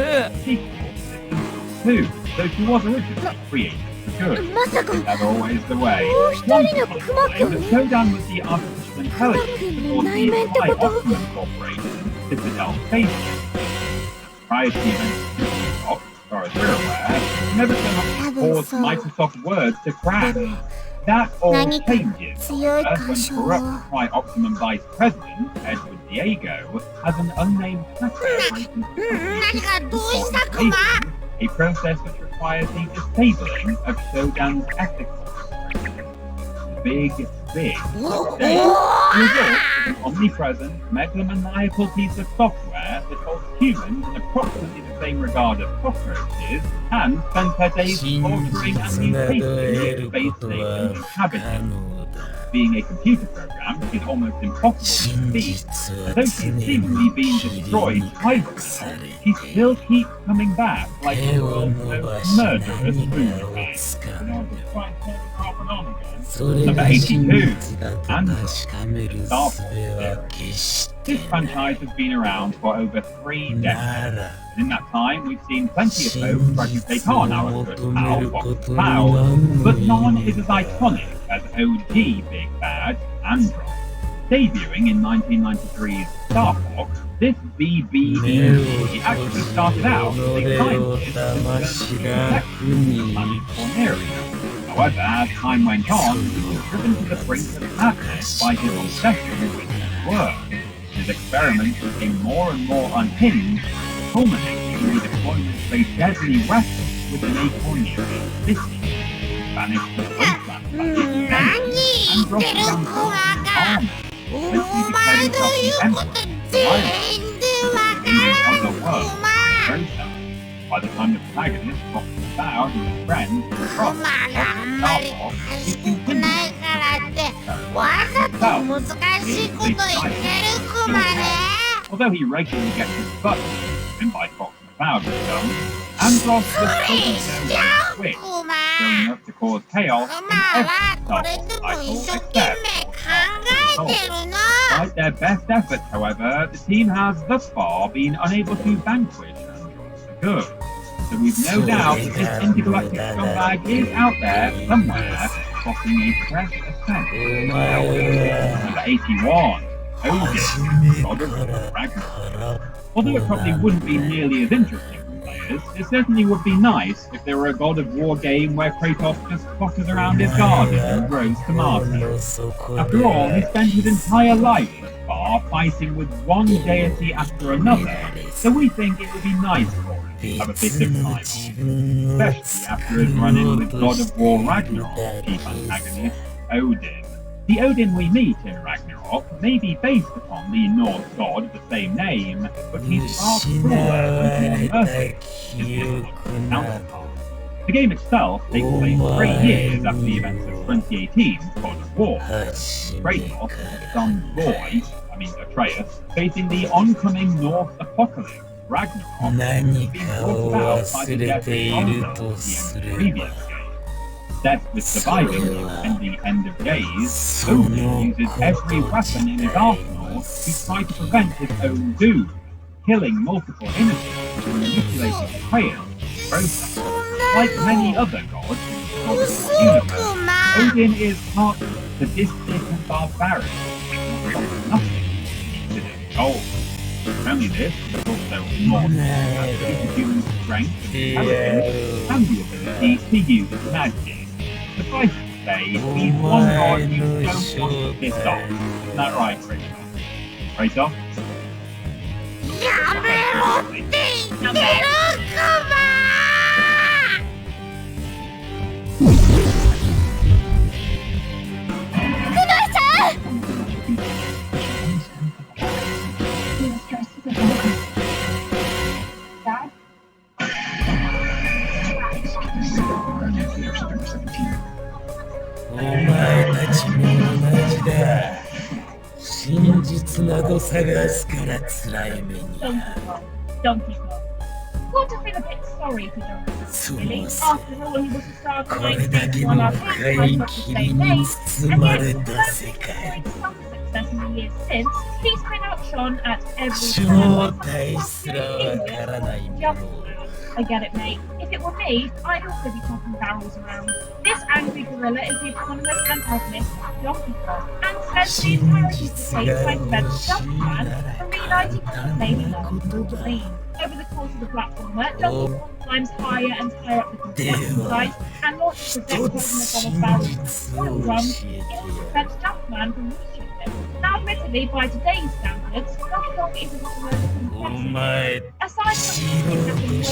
Two, though she was originally created for good. As always the way. One claim that Shodan was the artificial intelligence or the Optimum Corporation Citadel Station. Prior to the events of Microsoft, as far as we're aware, never so much caused Microsoft Word to crash. That all changes when corrupt Tri-Optimum Vice President, Edward Diego, has an unnamed hacker a process which requires the disabling of Shodan's ethical big mistake. The result is an omnipresent, megalomaniacal piece of software that holds humans in approximately the same regard as cockroaches and spends her days torturing and mutating space station inhabitants. Being a computer program, it is almost impossible to defeat. Although she is seemingly being destroyed twice now, she still keeps coming back like the world's most murderous boomerang. In order to try and turn her off and Number 82, and Star Fox series. This franchise has been around for over 3 decades. And in that time, we've seen plenty of folks try to take on our good pal Fox Cloud, but none is as iconic as OG Big Bad Andross. Debuting in 1993's Star Fox, this BBEG actually started out as a scientist planet Corneria. However, as time went on, he was driven to the brink of madness by his obsession with his work. His experiments became more and more unhinged, culminating in the deployment of a deadly weapon with an acorn-shaped city. Banished to the wasteland by his enemies and dropped down to his army, eventually declared himself the emperor of the world. By the time the protagonist crossed the bow with his friends to cross the Star Fox, he continued although he regularly gets his butt kicked by Fox McCloud and Stone, Andross was still quick, showing up to cause chaos in every Star Fox title except Despite their best efforts, however, the team has thus far been unable to vanquish Andross for good. So we've no doubt that this intergalactic scumbag is out there somewhere, plotting a fresh ascent. Number 81, Odin, God of Ragnarok. Although it probably wouldn't be nearly as interesting for players, it certainly would be nice if there were a God of War game where Kratos just potters around his garden and grows tomatoes. After all, he spent his entire life thus far fighting with one deity after another, so we think it would be nice for him to have a bit of time off, especially after his run-in with God of War Ragnarok chief antagonist, Odin. The Odin we meet in Ragnarok may be based upon the Norse god of the same name, but he's far crueler and more merciful in his counterpart. The game itself takes place 3 years after the events of 2018's God of War. Kratos, the son's boy, Atreus, facing the oncoming Norse apocalypse, Ragnarok, has been brought about by the death of Baldur at the end of the previous game. Set with surviving the impending end of days, Odin uses every weapon in his arsenal to try to prevent his own doom, killing multiple innocents and manipulating the players in the process. Like many other gods in the God of War universe, Odin is partly sadistic and barbaric, and got nothing considered gold. Not only this, but also more superhuman strength and intelligence, and the ability to use magic. Suffice to say, he's one god you don't want to piss off. Isn't that right, Kratos? Kratos? Dad? お前たちも同じだ。真実など探すから辛い目に。 Donkey Kong. Got to feel a bit sorry for Donkey Kong, really. After all, he was the star of the 1981 arcade title of the same name, and yet, despite some success in the years since, he's been outshone at every turn. I get it, mate. If it were me, I'd also be tossing barrels around. This angry gorilla is the eponymous antagonist of Donkey Kong, and spends the entirety of the tape trying to prevent Jumpman from reuniting with his lady love, Wolverine. Over the course of the platformer, Donkey Kong climbs higher and higher up the construction site and launches projectiles in the form of barrels or drums in order to prevent Jumpman from reaching them. Now, admittedly, by today's standards, Donkey Kong isn't the most impressive. Aside from the winning,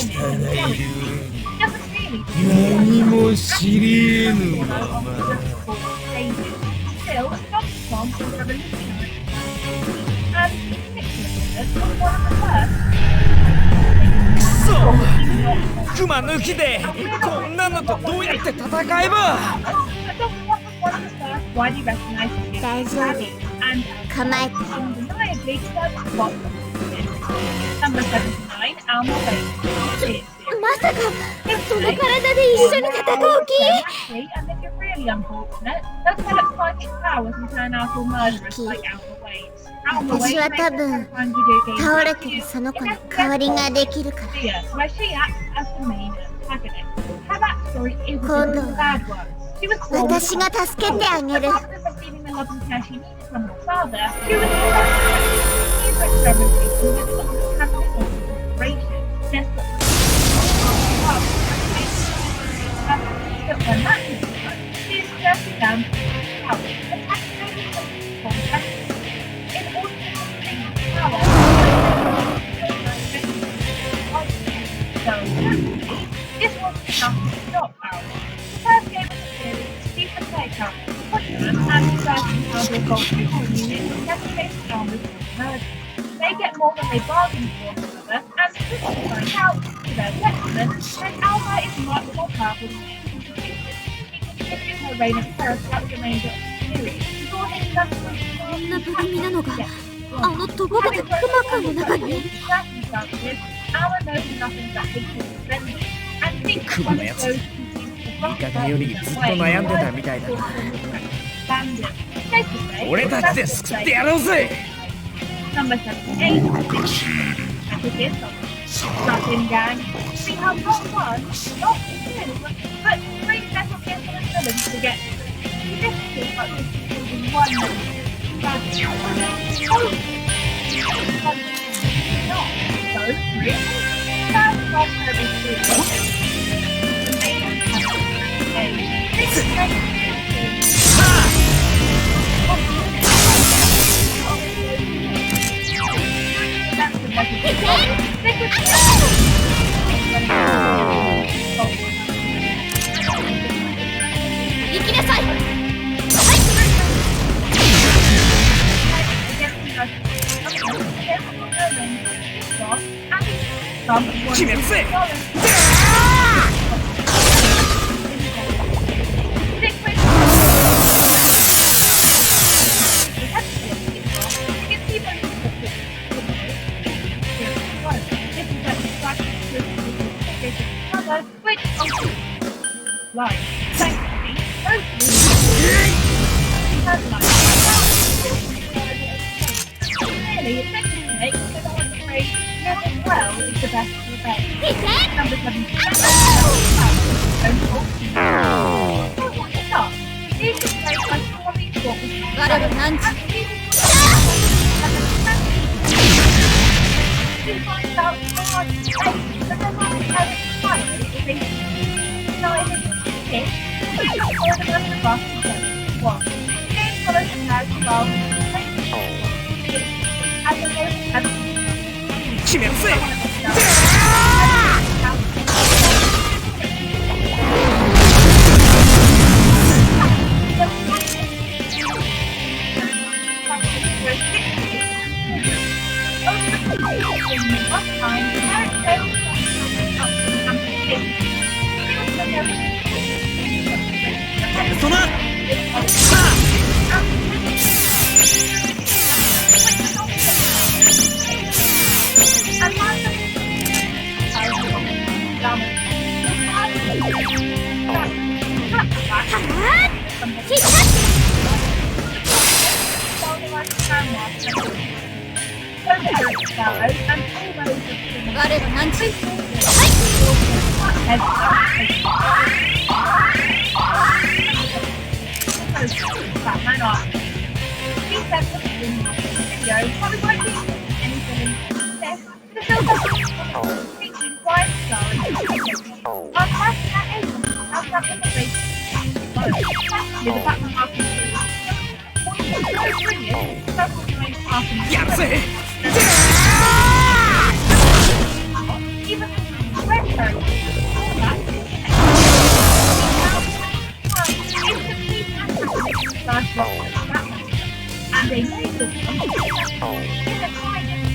he doesn't really do Still, Donkey Kong is revolutionary. And in particular, one of the first. クマ抜きでこんなのとどうやって戦えば Widely recognized as Teddy and undeniably serves spot. Number 79, Alma Bay. まさかその体で一緒に戦う気？ And if you're really really unfortunate. Let's let it spike its powers and turn out all murderous like Alpha Waves. Alpha Waves 私は makes 多分 us find video games 倒れ like てる you. その子 In の F 代わりができるから Fear, where she acts as the main antagonist. Her backstory is Kondo. a the bad ones. She was born with 私が助けてあげる after receiving the love and care she needed from her father, she was experimentation with uncontaminated inspiration, desperate but when that is done, she is jerking down to the power, attacking from in order to obtain power. So, this wasn't enough to stop power. The first game of the series, Stephen Playcraft, Dojima, and the first encounter of Gold unit with dedicated armors and murder. They get more than they bargained for, however, and quickly find out, to their detriment, that Alpha is much more powerful than they anticipated. He continues her reign of terror throughout the remainder of the series, before he does こんな不気味なのがあのとぼけたクマくんの中に circumstances, Alpha knows nothing but hatred and vengeance, and thinks クマのやつ言い方よりずっと悩んでたみたいだな。俺たちで救ってやろうぜ。Number 78. Messages of Shotgun Gang. We have not one, not two, but three special gifts for the villains to get. This is but this is in one message. But so three. First one service two. The main antagonist. This is Right. Thankfully, really, it's next to make, so that I'm afraid living well is the best for the best. Number 77. What is up? These are placed by 4 people. 我ら何時 You find out hard to say, but then I have finally decided it. All the rest of us together. One. Game follows the house well. As a most and 決めるぜ。 そな 我ら何時 Batman off. He said the video probably won't be anything in this, but it feels like featuring Brian Star and our class at 8, our class at the base. With the Batman marking so brilliant, that's what makes Arkham やるぜ。 even the red code. And they made the in a kind of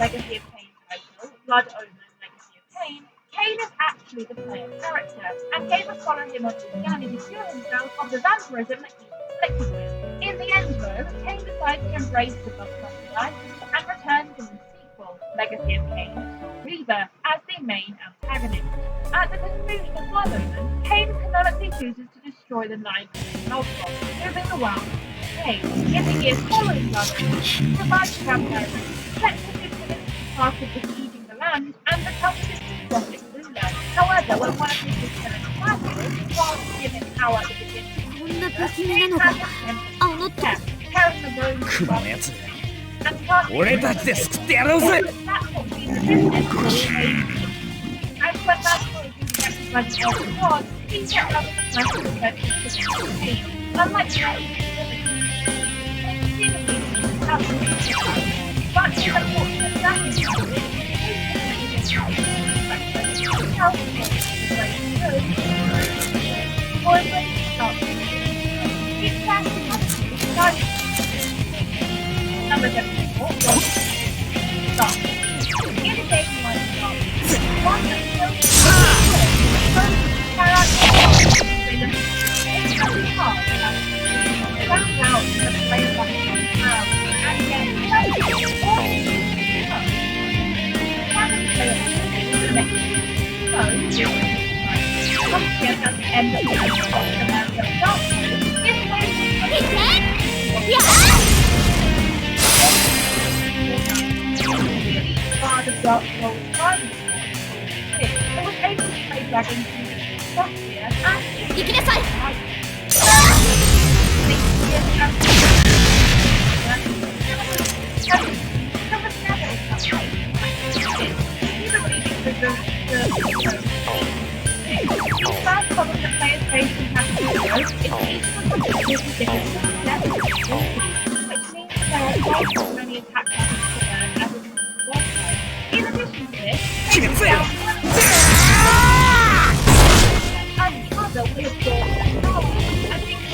Legacy of Pain title, Blood Omen Legacy of Pain, Kane is actually the player character, and gamers follow him on his journey to cure himself of the vampirism that he's afflicted with. In the end, though, Kane decides to embrace the Buffalo life and returns in the sequel, Legacy of Kane, Rebirth, as the main antagonist. At the conclusion of Blood Omen, Kane canonically chooses to destroy the 9 Multiv, moving the world to Kane. In the years following Blood Omen, he provides grandparents part of besieging the land and becomes a despotic ruler. However, when one of his lieutenants passes, while giving power at the beginning, Kane has attempted to carrying the Roman and俺たちで救ってやろうぜ and when Maxwell is rejected by the elder gods, he sets up a special defense to Kane. Unlike the other but it's unfortunate that is Number 74, stop. Indicating one stop. One that kills found out the player was and then once again at the end of the Dark Souls 5 it was able to play dragons using Yosuke and first problem the players face in Happy is each of the which means there are twice as many attack weapons to learn as in the In addition to this, and the other with doors and doors, and things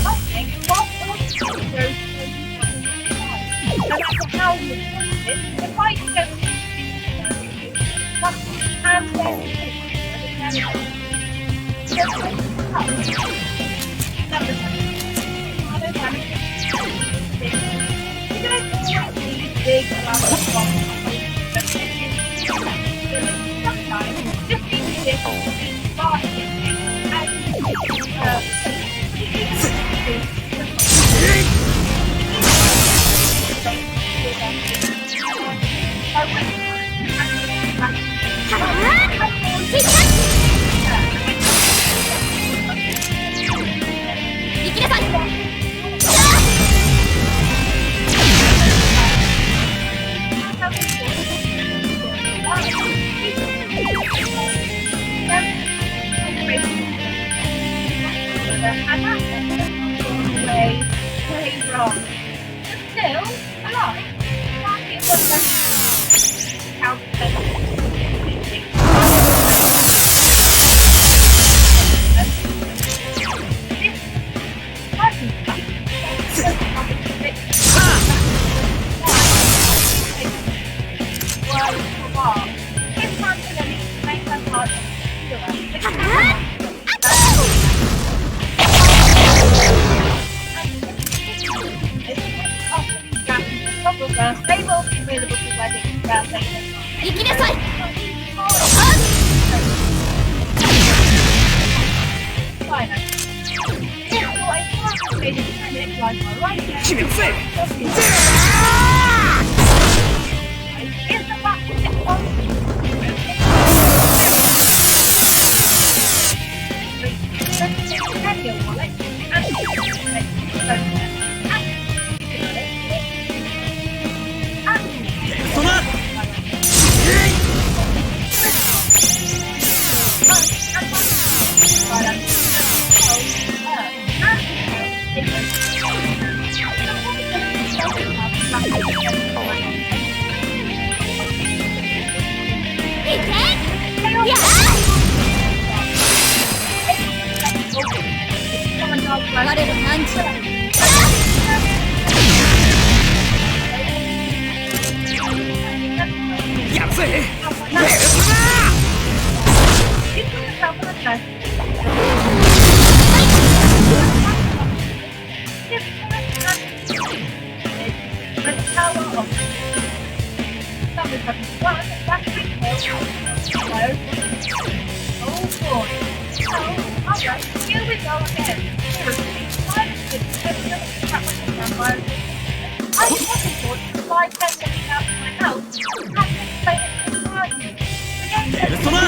lightning, while also goes no matter how you use it, the fight goes and then number 7. Other damages. You're going to big amounts of bombs. Sometimes just being sick or being fasting and way wrong. Still alive. Can't get one left. They will be available for weddings later. Is the back 我ら何時やるぜベルトだ Here we go again. I wasn't told to fly 10 minutes out of my house. I didn't play it inside me. ベルトだ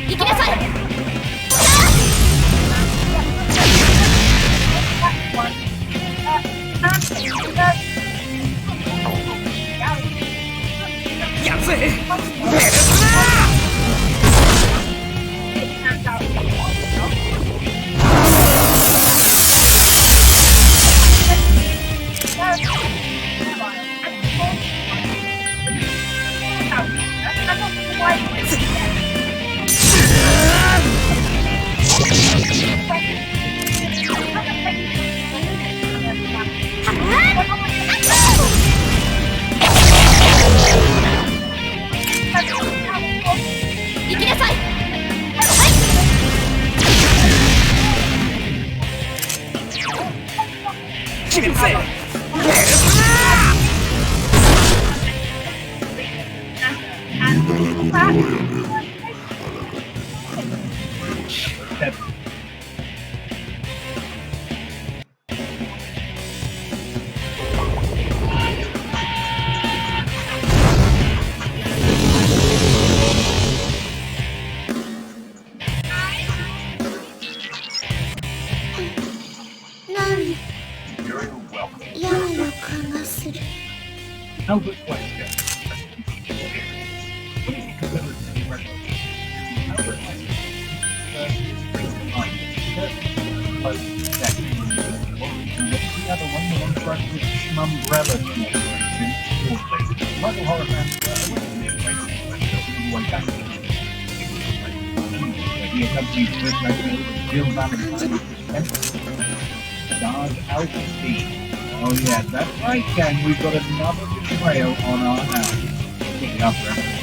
行きなさい やるぜベルトだ 行きなさい 決めるぜベルトだ Albert Wesker. The other one, the one trying to push some umbrella situation shortly. Michael horror fans way back. He accompanied Chris Redfield, Jill Valentine, stars Alpha Steve. Oh yeah, that's right, gang. We've got another betrayal on our hands. Getting up there.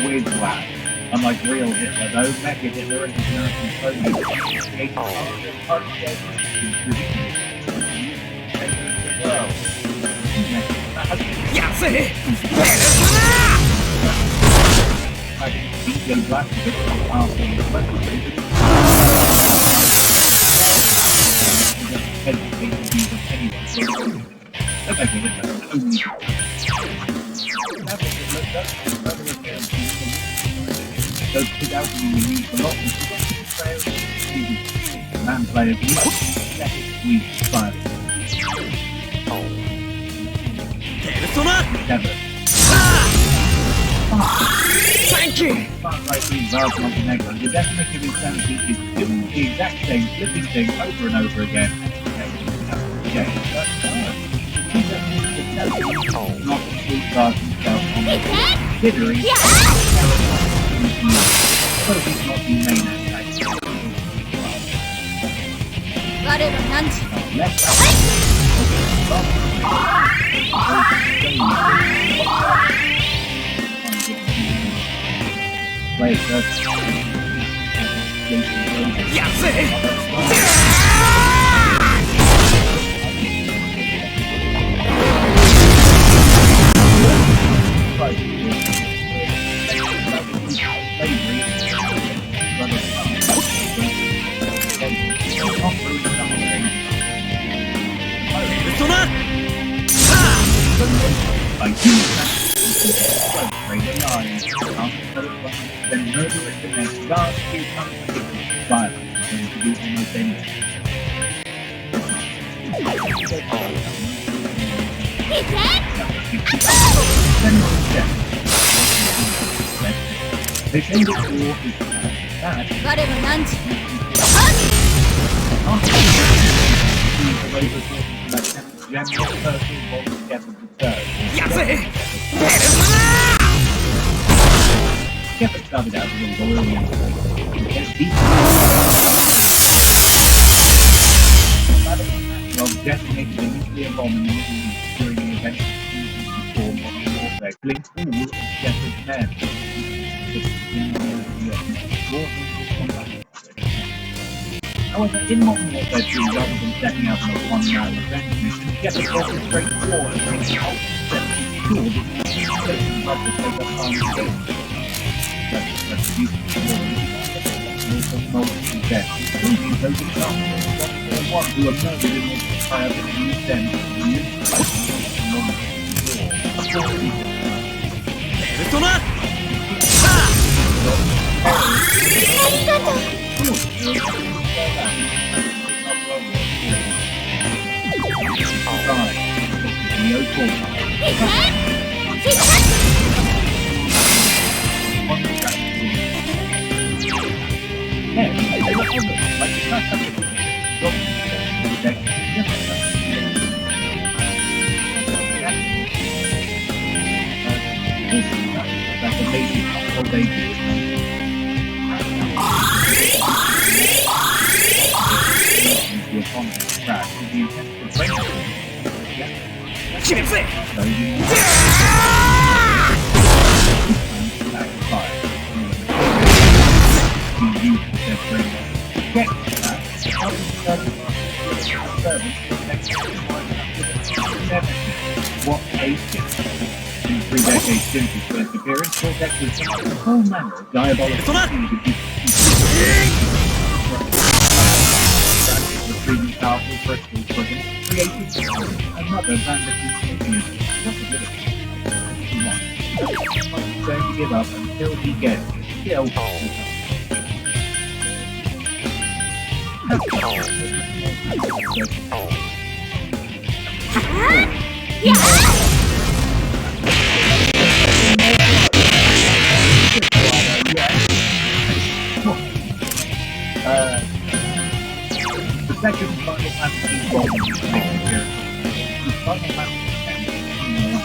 Weird black. Unlike real Hitler, though, Mecha Hitler and his American soldiers created those kids out in the news a lot of man players we fire. Thank you! The definition of insanity is doing the exact same flipping thing over and over again. Not to start himself on considering so he's not the main antagonist. Then murderous the next last few times violence and to do almost anything. They say that war is bad. General personal bond together with third. Kevin started out as a loyal detonated a nuclear bomb in the Middle East during the event before modern warfare, killed all of Jeffrey's men. However, in modern warfare 2, rather than setting out on a one-man revenge mission, Jeffrey fought a straight war and made the ultimate sure that the certain blood would take up armed state. Multiple deaths, including those examples of World War I who were murdered in order to fire the new den and what ages in 3 decades since his first appearance, Cortex has come up with a whole manner of diabolical retrieving powerful crystals for him, created another vanity possibility. He's going to give up until he gets killed.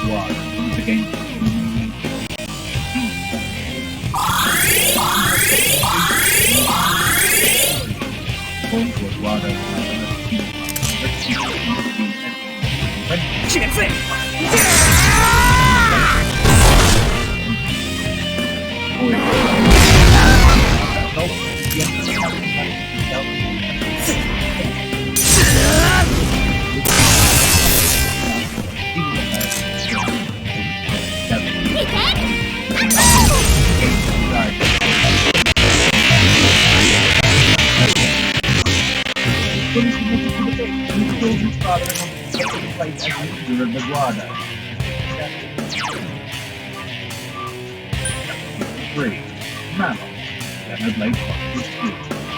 Ward comes against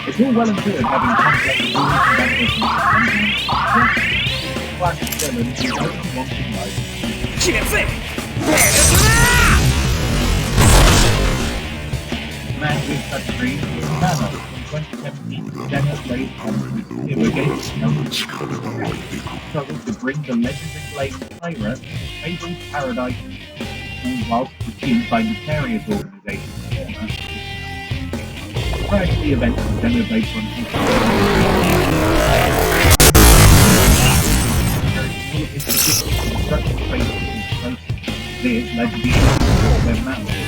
It's all well and good having complex classic villains who only want to life. Man with such dreams was Nano in 2017 demonstrated on Shirogane struggled to bring the legendary blade Tyra to fabled paradise whilst pursued by nefarious organizations. Prior to the event of the Xenoblade Chronicles, this led to the end of their mountain.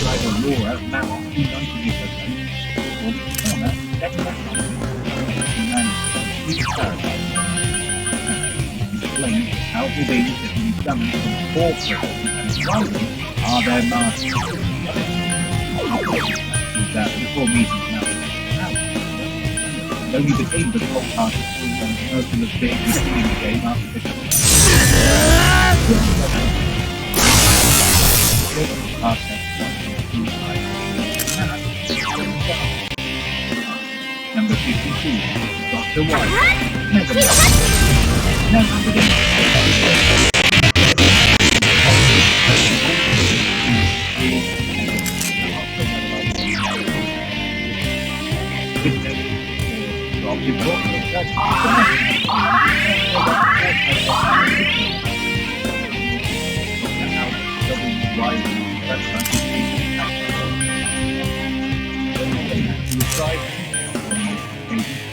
Driver Laura mounted 290 meters for the corner, explains how the things that can be done from 4 prisons and drivers are their masters. That before meeting now, only became the top artist and merciless being in the game after the Number 52, Dr. White. Never again.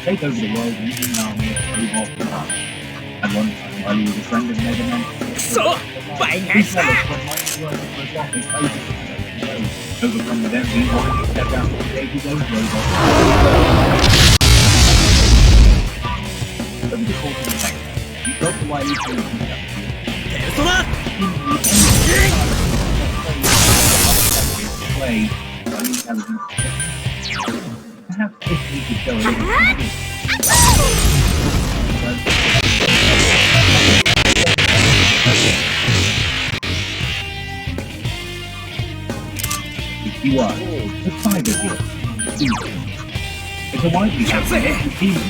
Take over the world using an army of off the path. At one time, while he was a friend of Mega Man, overcome with envy, he stepped out to create his own robot. Over the course of the next, he broke the wily tools and play unintelligent. Perhaps if we could show a little you are the cyber here. It's a widely held team.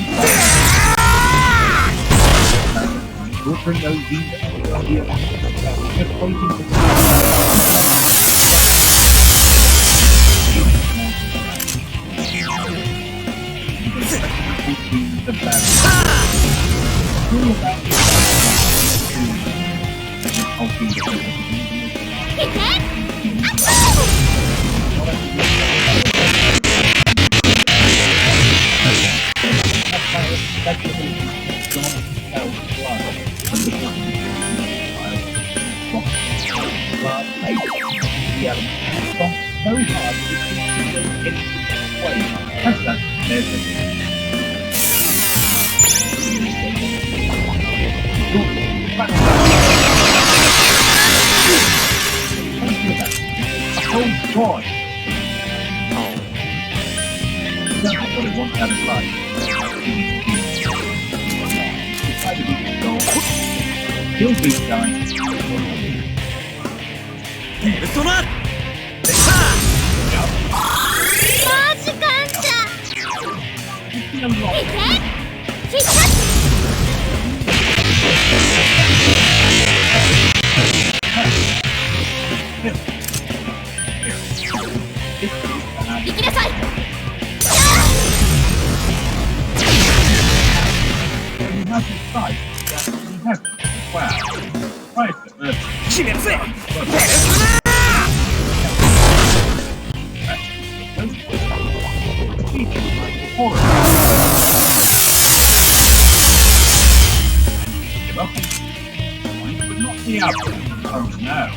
We'll bring those these ideas just waiting for the battle. Kill these guys. Wow. Right. 決めるぜ。 But not the outcome. Oh no.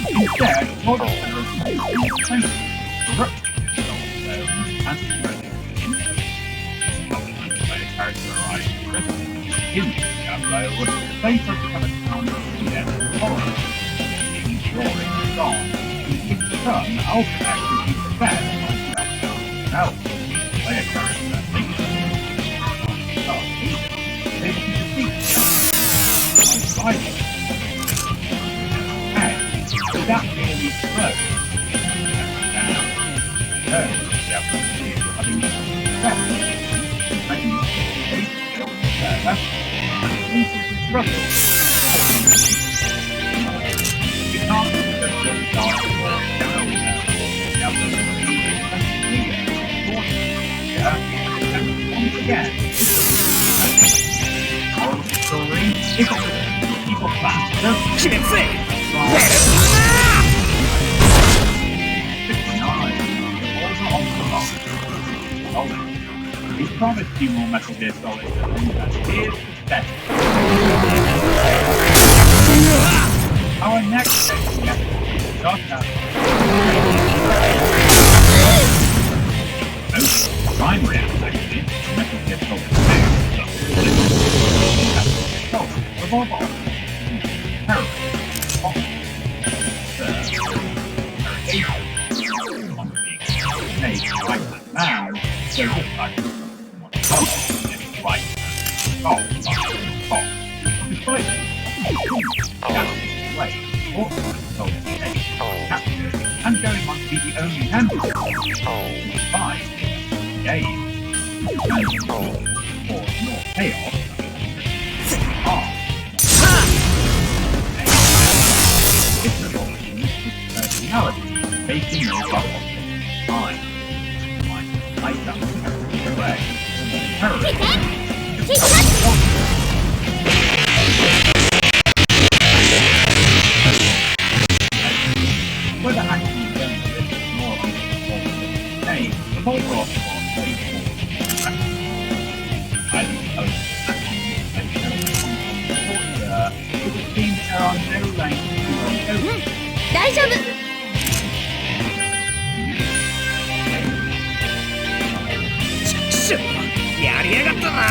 Instead, what is the was the face of the town of the forest. In drawing the song, in turn, also actually the best. Now, play a character, make it and without really slow. Down. Definitely having We promised you more Metal Gear Solid, and here's the best. Our next station is Yosuke. Prime react actually, Metal Gear Solid 2. Revolver. Man, so this time, right, despite way, captured, and going on to be the only handle, five, game, and or more chaos, personality, making no bubble, time. I don't away. Whether actually going to this more on the hey, the whole block was highly it would seem there are no lines to go. 大丈夫。 やりやがったな。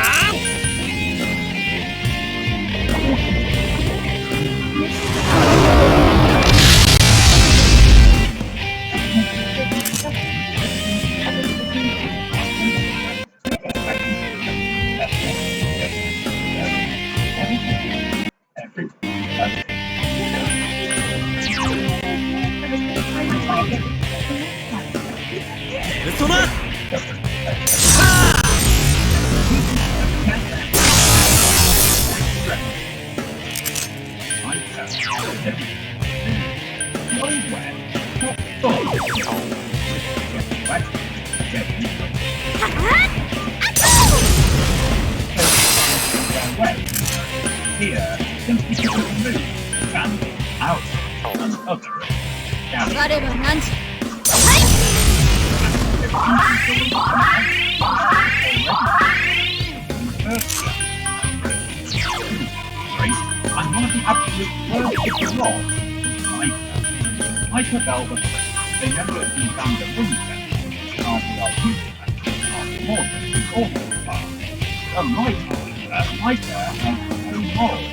そな。 Here, simply to remove, standing out, and other. 我ら何時。 And one of the absolute worst of the law is Micah Velvet, a member of the band of Risette, started our youth and more than awful far. Unlike Micah has no morals.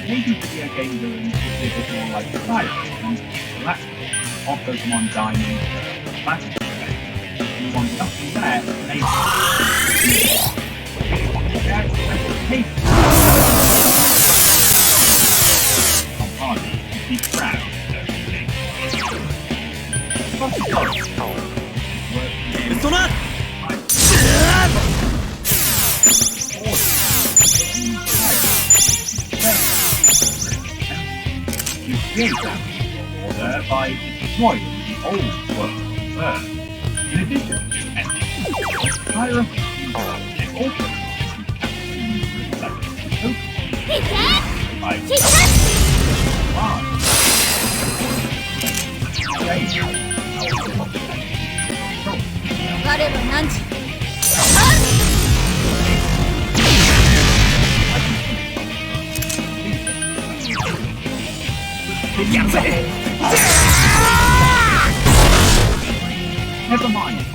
maybe video game villains would be a bit more like Fire and Galactic, or Pokemon Diamond, Platinum. You want something there, maybe. Amagi, be proud, don't you think? You create that order by destroying the old world first. In addition to ending, Tyra is also Never mind.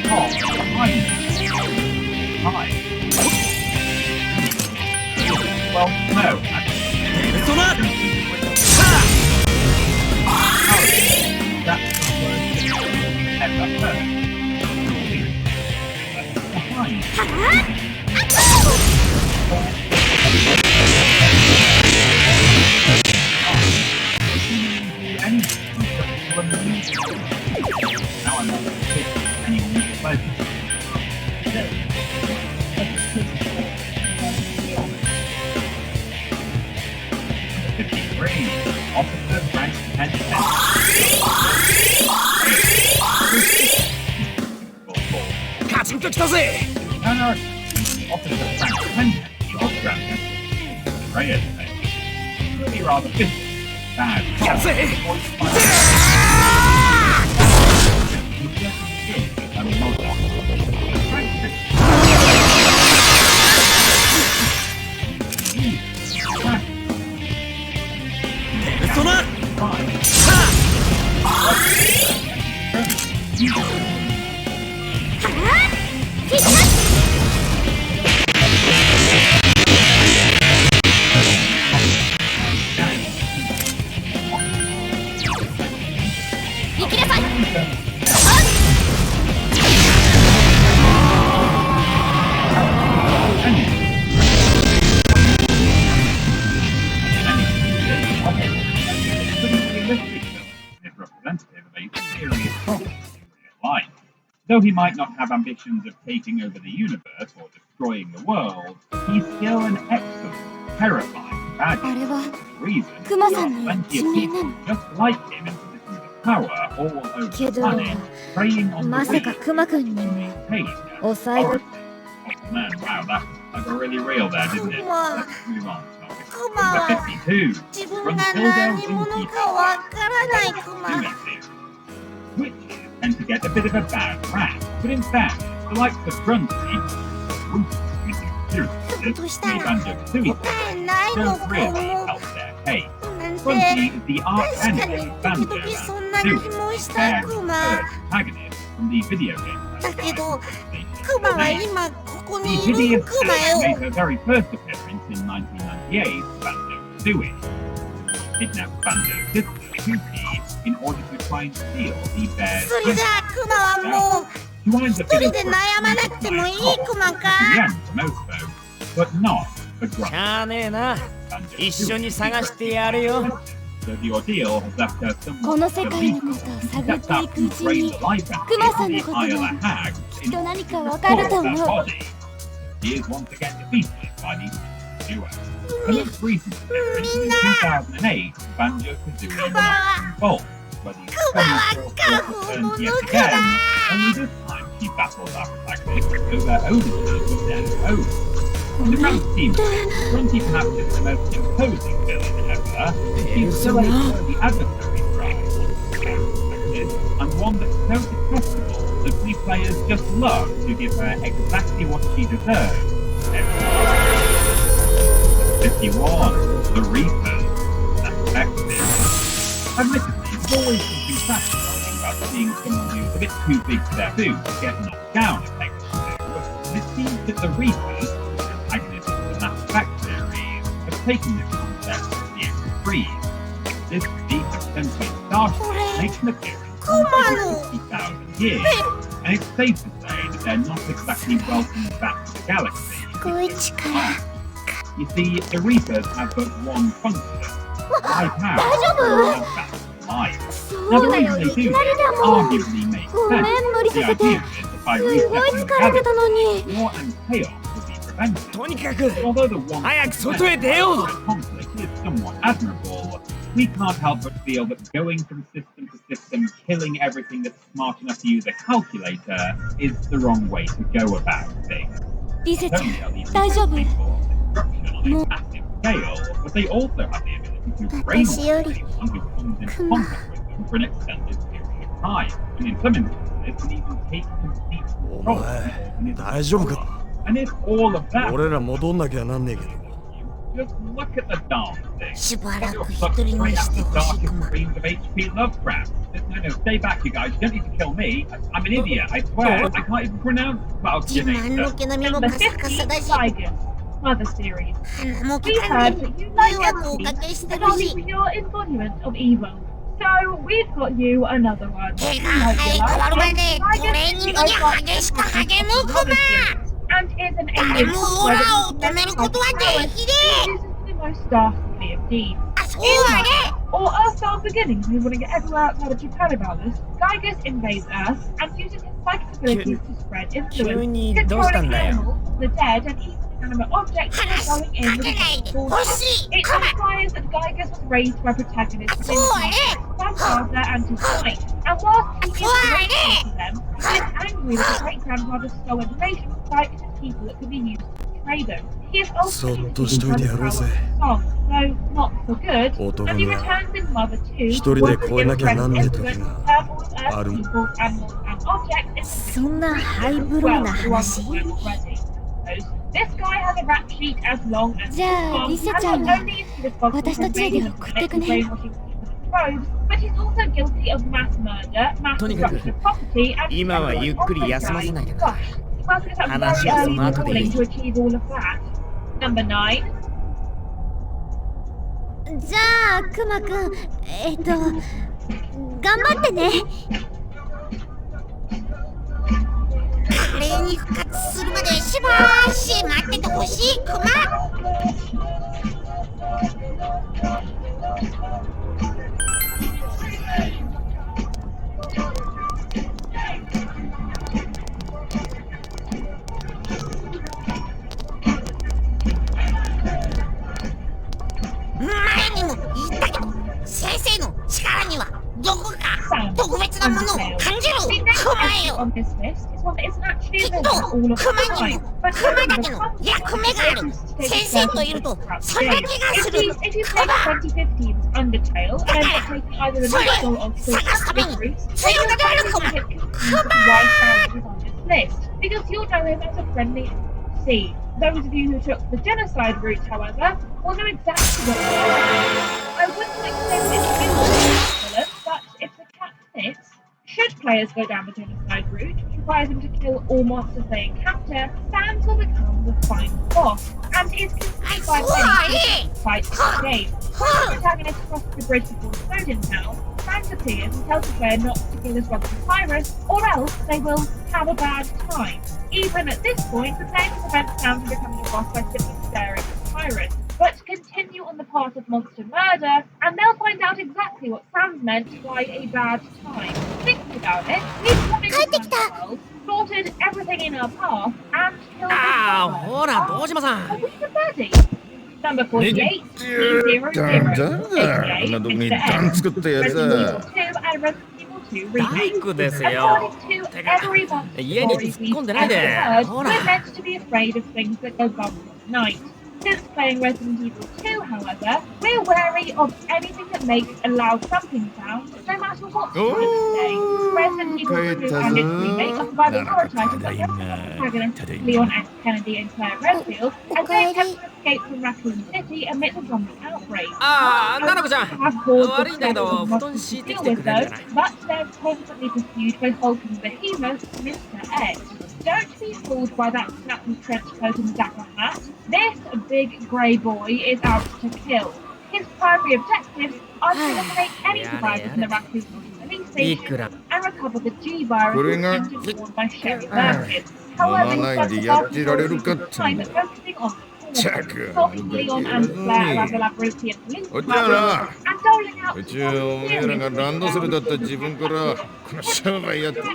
top behind him. Hi. Well, no. That's the worst ever heard. Behind. Now I'm not anyone with pleasure. 53. Officer rank 10. Officer rank 10. Really rather fit. Bad. Though he might not have ambitions of taking over the universe or destroying the world, he's still an excellent, terrifying bad guy. For this reason, there are plenty of people just like him in positions of power all over the planet, preying on the weak to maintain their authority. Oh man, wow, that got really real there, didn't it? Let's move on. Number 52. Witches tend to get a bit of a bad rap, but in fact, the likes of Grunty, Banjo-Kazooie, don't really help their case. Grunty is the arch-enemy of Banjo and Kazooie, their third protagonist from the video game franchise. The hideous Chie made her very first appearance in 1998 for Banjo-Kazooie. Kidnapped Banjo's sister, Yuki, in order to try and steal the bear's treasure. She winds up getting to the end for most folks, but not for Grunty. So the ordeal has left her somewhat defeated. She steps up to drain the life out of the Isla Hag in order to restore her body. She is once again defeated by the duo. Her most recent appearance in 2008, Banjo-Kazooie Bolt, where the turns yet again, only this time she battles our protagonist over Odin's dead home. In the grand scheme of things, Grunty perhaps is the most imposing villain ever, but she's still able to the adversary prize on the protagonist, and one that's so detestable that we players just love to give her exactly what she deserves. 51. The Reapers. That's effective. Admittedly, there's always something fascinating about seeing someone who's a bit too big for their boots get knocked down effectively, but it seems that the Reapers, the antagonists of the Mass Effect series, have taken this concept to the extreme. This deep of sentient starship makes an appearance once every 50,000 years, and it's safe to say that they're not exactly welcomed back to the galaxy. You see, the Reapers have but one function: wipe out all life. Now, the reason they do this arguably makes sense. The idea is that by resetting the galaxy, war and chaos will be prevented. But although the one conflict is somewhat admirable, we can't help but feel that going from system to system, killing everything that's smart enough to use a calculator, is the wrong way to go about things. Not only are these destruction on a massive scale, but they also have the ability to brainwash anyone who comes into contact with them for an extended period of time, and in some instances can even take complete control of the organism. And if all of that Just look at the dancing. しばら You're く sucked 一人 straight に out して the ほしいク darkest マ。 dreams of H.P. Lovecraft. No, stay back, you guys. You don't need to kill me. I'm an idiot. I swear. I can't even pronounce 自慢の Valkyrie. 毛並みも Number カサカサ 50, だし、 Tigers, Mother Series. 鼻も We 毛 heard かん that で you 迷 like 惑をお entities かけして and る are the し。 pure embodiment of evil. So we've got you another one. 毛が生え変わるまでトレーニングに激しく励むクマ。 And is an 誰 alien もオーラを止めることはできねえ。 uses the most dastardly of deeds. あ、そうだね。 Or Earthbound Beginnings, who want to get everywhere outside of Japan about this, Gygus invades Earth and uses his psychic abilities to spread 急 influence, にどうしたん controlling だよ。 animals, the dead, and even inanimate objects that are 話 going in か with けないで bullshit. ほしい It クマ。 implies that Gygus was raised by protagonists That's in all right. by father and his wife, and whilst he is That's all right. grateful to them, he is angry that his great-grandfather stole information from psychic people that could be used to betray them. He is also そっとしといてやろうぜ。 song, though not for good, 男 and he が returns in Mother 2, 一人で越えなきゃなんねえ時が turn all of Earth's あるんだ。 people, animals, and objects into そんなハイブローな話？ This guy has a rap sheet as long as じゃあリセちゃんは は私とチェリを送ってくね。 But he's also guilty of mass murder, mass とにかく destruction of property, and 今はゆっくり休ませないとな。 He must get up very 話はそ early の in the 後でいい。 morning to achieve all of that. Number 9. じゃあクマくん、頑張ってね。華麗に復活するまでしばし待っててほしいクマ。前にも言ったけど、先生の力にはどこか特別なものを感じるクマよ。 On this list is one that isn't actually きっ available と all of ク the マに time. も But クマだけの役目がある。先生といるとそんな気がする。 If you ク take マ 2015's Undertale and end up taking either the musical or 探すために route, 強くなるクマ。 why Farrell is on this list, because you'll know him as a friendly NPC. Those of you who took the genocide route, however, will know exactly what it is. I wouldn't like to say that it's villain, but if the cat fits, should players go down the genocide route, which requires them to kill all monsters they encounter, Sans will become the final boss, and is considered by many to fight the game. When the protagonist crosses the bridge before Snowdin Town, Sans appears and tells the player not to kill his brother Papyrus, or else they will have a bad time. Even at this point, the player can prevent Sans from becoming a boss by simply staring at Papyrus, but continue on the path of monster murder, and they'll find out exactly what Sans meant by a bad time. Thinking about it, we've come into the world, slaughtered everything in our path, and killed ああ、 his ほら、堂島さ Are ん。 we the baddie? Number 48, 000, なんだこんなとこに段作ったやつ Resident だ。 Evil 2 and Resident Evil 2大 remake. 工です According よ。 to てか every monster 家に story 突っ込ん we've でないで。 ever heard, ほら。 we're meant to be afraid of things that go bump at night. Since playing Resident Evil 2, however, we're wary of anything that makes a loud thumping sound, no matter what time of day. Resident Evil 2 and its remake are surviving horror titles that protagonists Leon S. Kennedy and Claire Redfield as they attempt to escape from Raccoon City amid a zombie outbreak. ああ、ななこちゃん。 Have caused 悪いんだけ the ど、 presence 布 of 団 monsters 敷い to てき deal て with くれる those, じゃない。 but they're constantly pursued by Hulk and Behemoth, Mr. X. Don't be fooled by that snappy trench coat and dapper hat. This big grey boy is out to kill. His primary objectives are to eliminate any survivors in the Raccoon police station and recover the G virus attempted worn by Sherry Birkin. However, he spends the vast majority of his time focusing on talking Leon and Claire as a labyrinthian police department and doling out うちはおめえらがランドセルだった自分からこの商売やってんだ。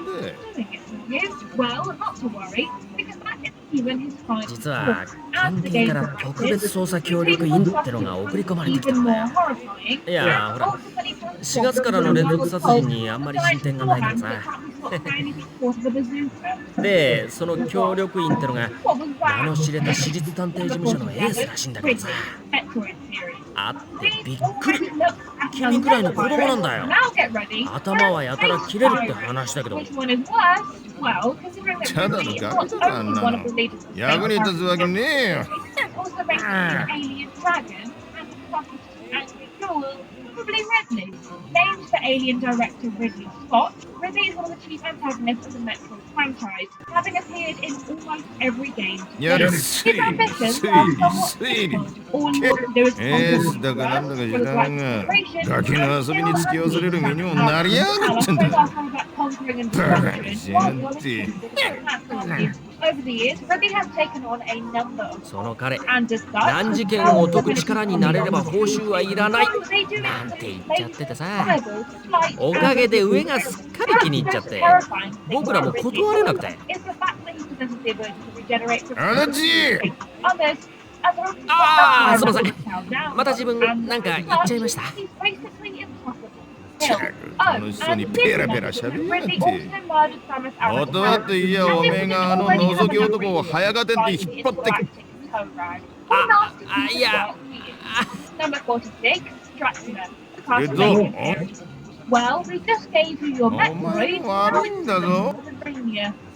Well, not to worry, because that isn't even his final 実は As 県 the 警 game から特別 progresses, 捜査協力員ってのが送り込まれてきた even んだ more よ。 horrifying. いやほら、4月からの連続殺人にあんまり進展がないからさ。で、その協力員ってのが名の知れた私立探偵事務所のエースらしいんだけどさ。あってびっくり。君くらいの子供なんだよ。頭はやたら切れるって話だけど。ただのガキだなあんなの。役に立つわけねえよ。dragon and the focus angry duel, probably Ridley. Named for alien director Ridley Scott, Ridley is one of the chief antagonists of the Metroid franchise, having appeared in almost every game. His ambitions are somewhat simple. All he wants to do is conquer the world for the right celebration, and kill and conquering and destruction while willing to over the years, Ridley has taken on a number of その彼 and as such, 何事件を解く力になれれば報酬はいらないなんて言っちゃっててさ、おかげで上がすっかり気に入っちゃって僕らも断れなくて。ああ、すいません。また自分なんか言っちゃいました。楽しそうにペラペラしゃべりやがって。断っていや、おめえがあの覗き男を早がてって引っ張ってく。いや。Well, we just gave you your Metroid.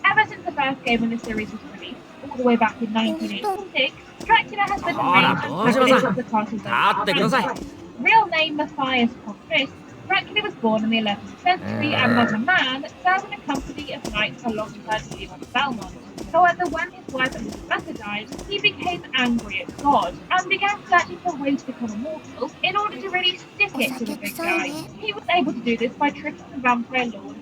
Ever since the first game in the series was released, all the way back in 1986, Dracula has been the main of the classes. Real name Matthias Ponfist, Dracula was born in the 11th century and was a man serving a company of knights alongside Leon Belmont. However, when his wife Elizabeth died, he became angry at God and began searching for ways to become immortal in order to really stick it to the big guy. He was able to do this by tricking the vampire lord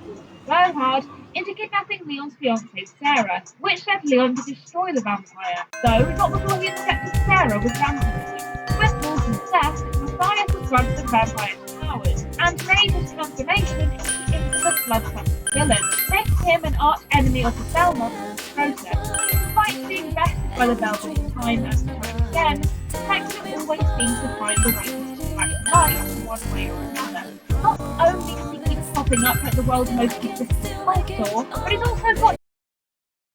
Bernhard into kidnapping Leon's fiancée Sarah, which led Leon to destroy the vampire, though not before he infected Sarah with vampirism. With Morton's death, Matthias was granted the vampire's powers and made his transformation into the bloodthirsty villain, making him an arch enemy of the Belmont in the process. Despite being bested by the Belmont time and time again, Dracula always seems to find a way to distract life one way or another. Not only does he keep popping up like the world's most consistent eyesore, but he's also got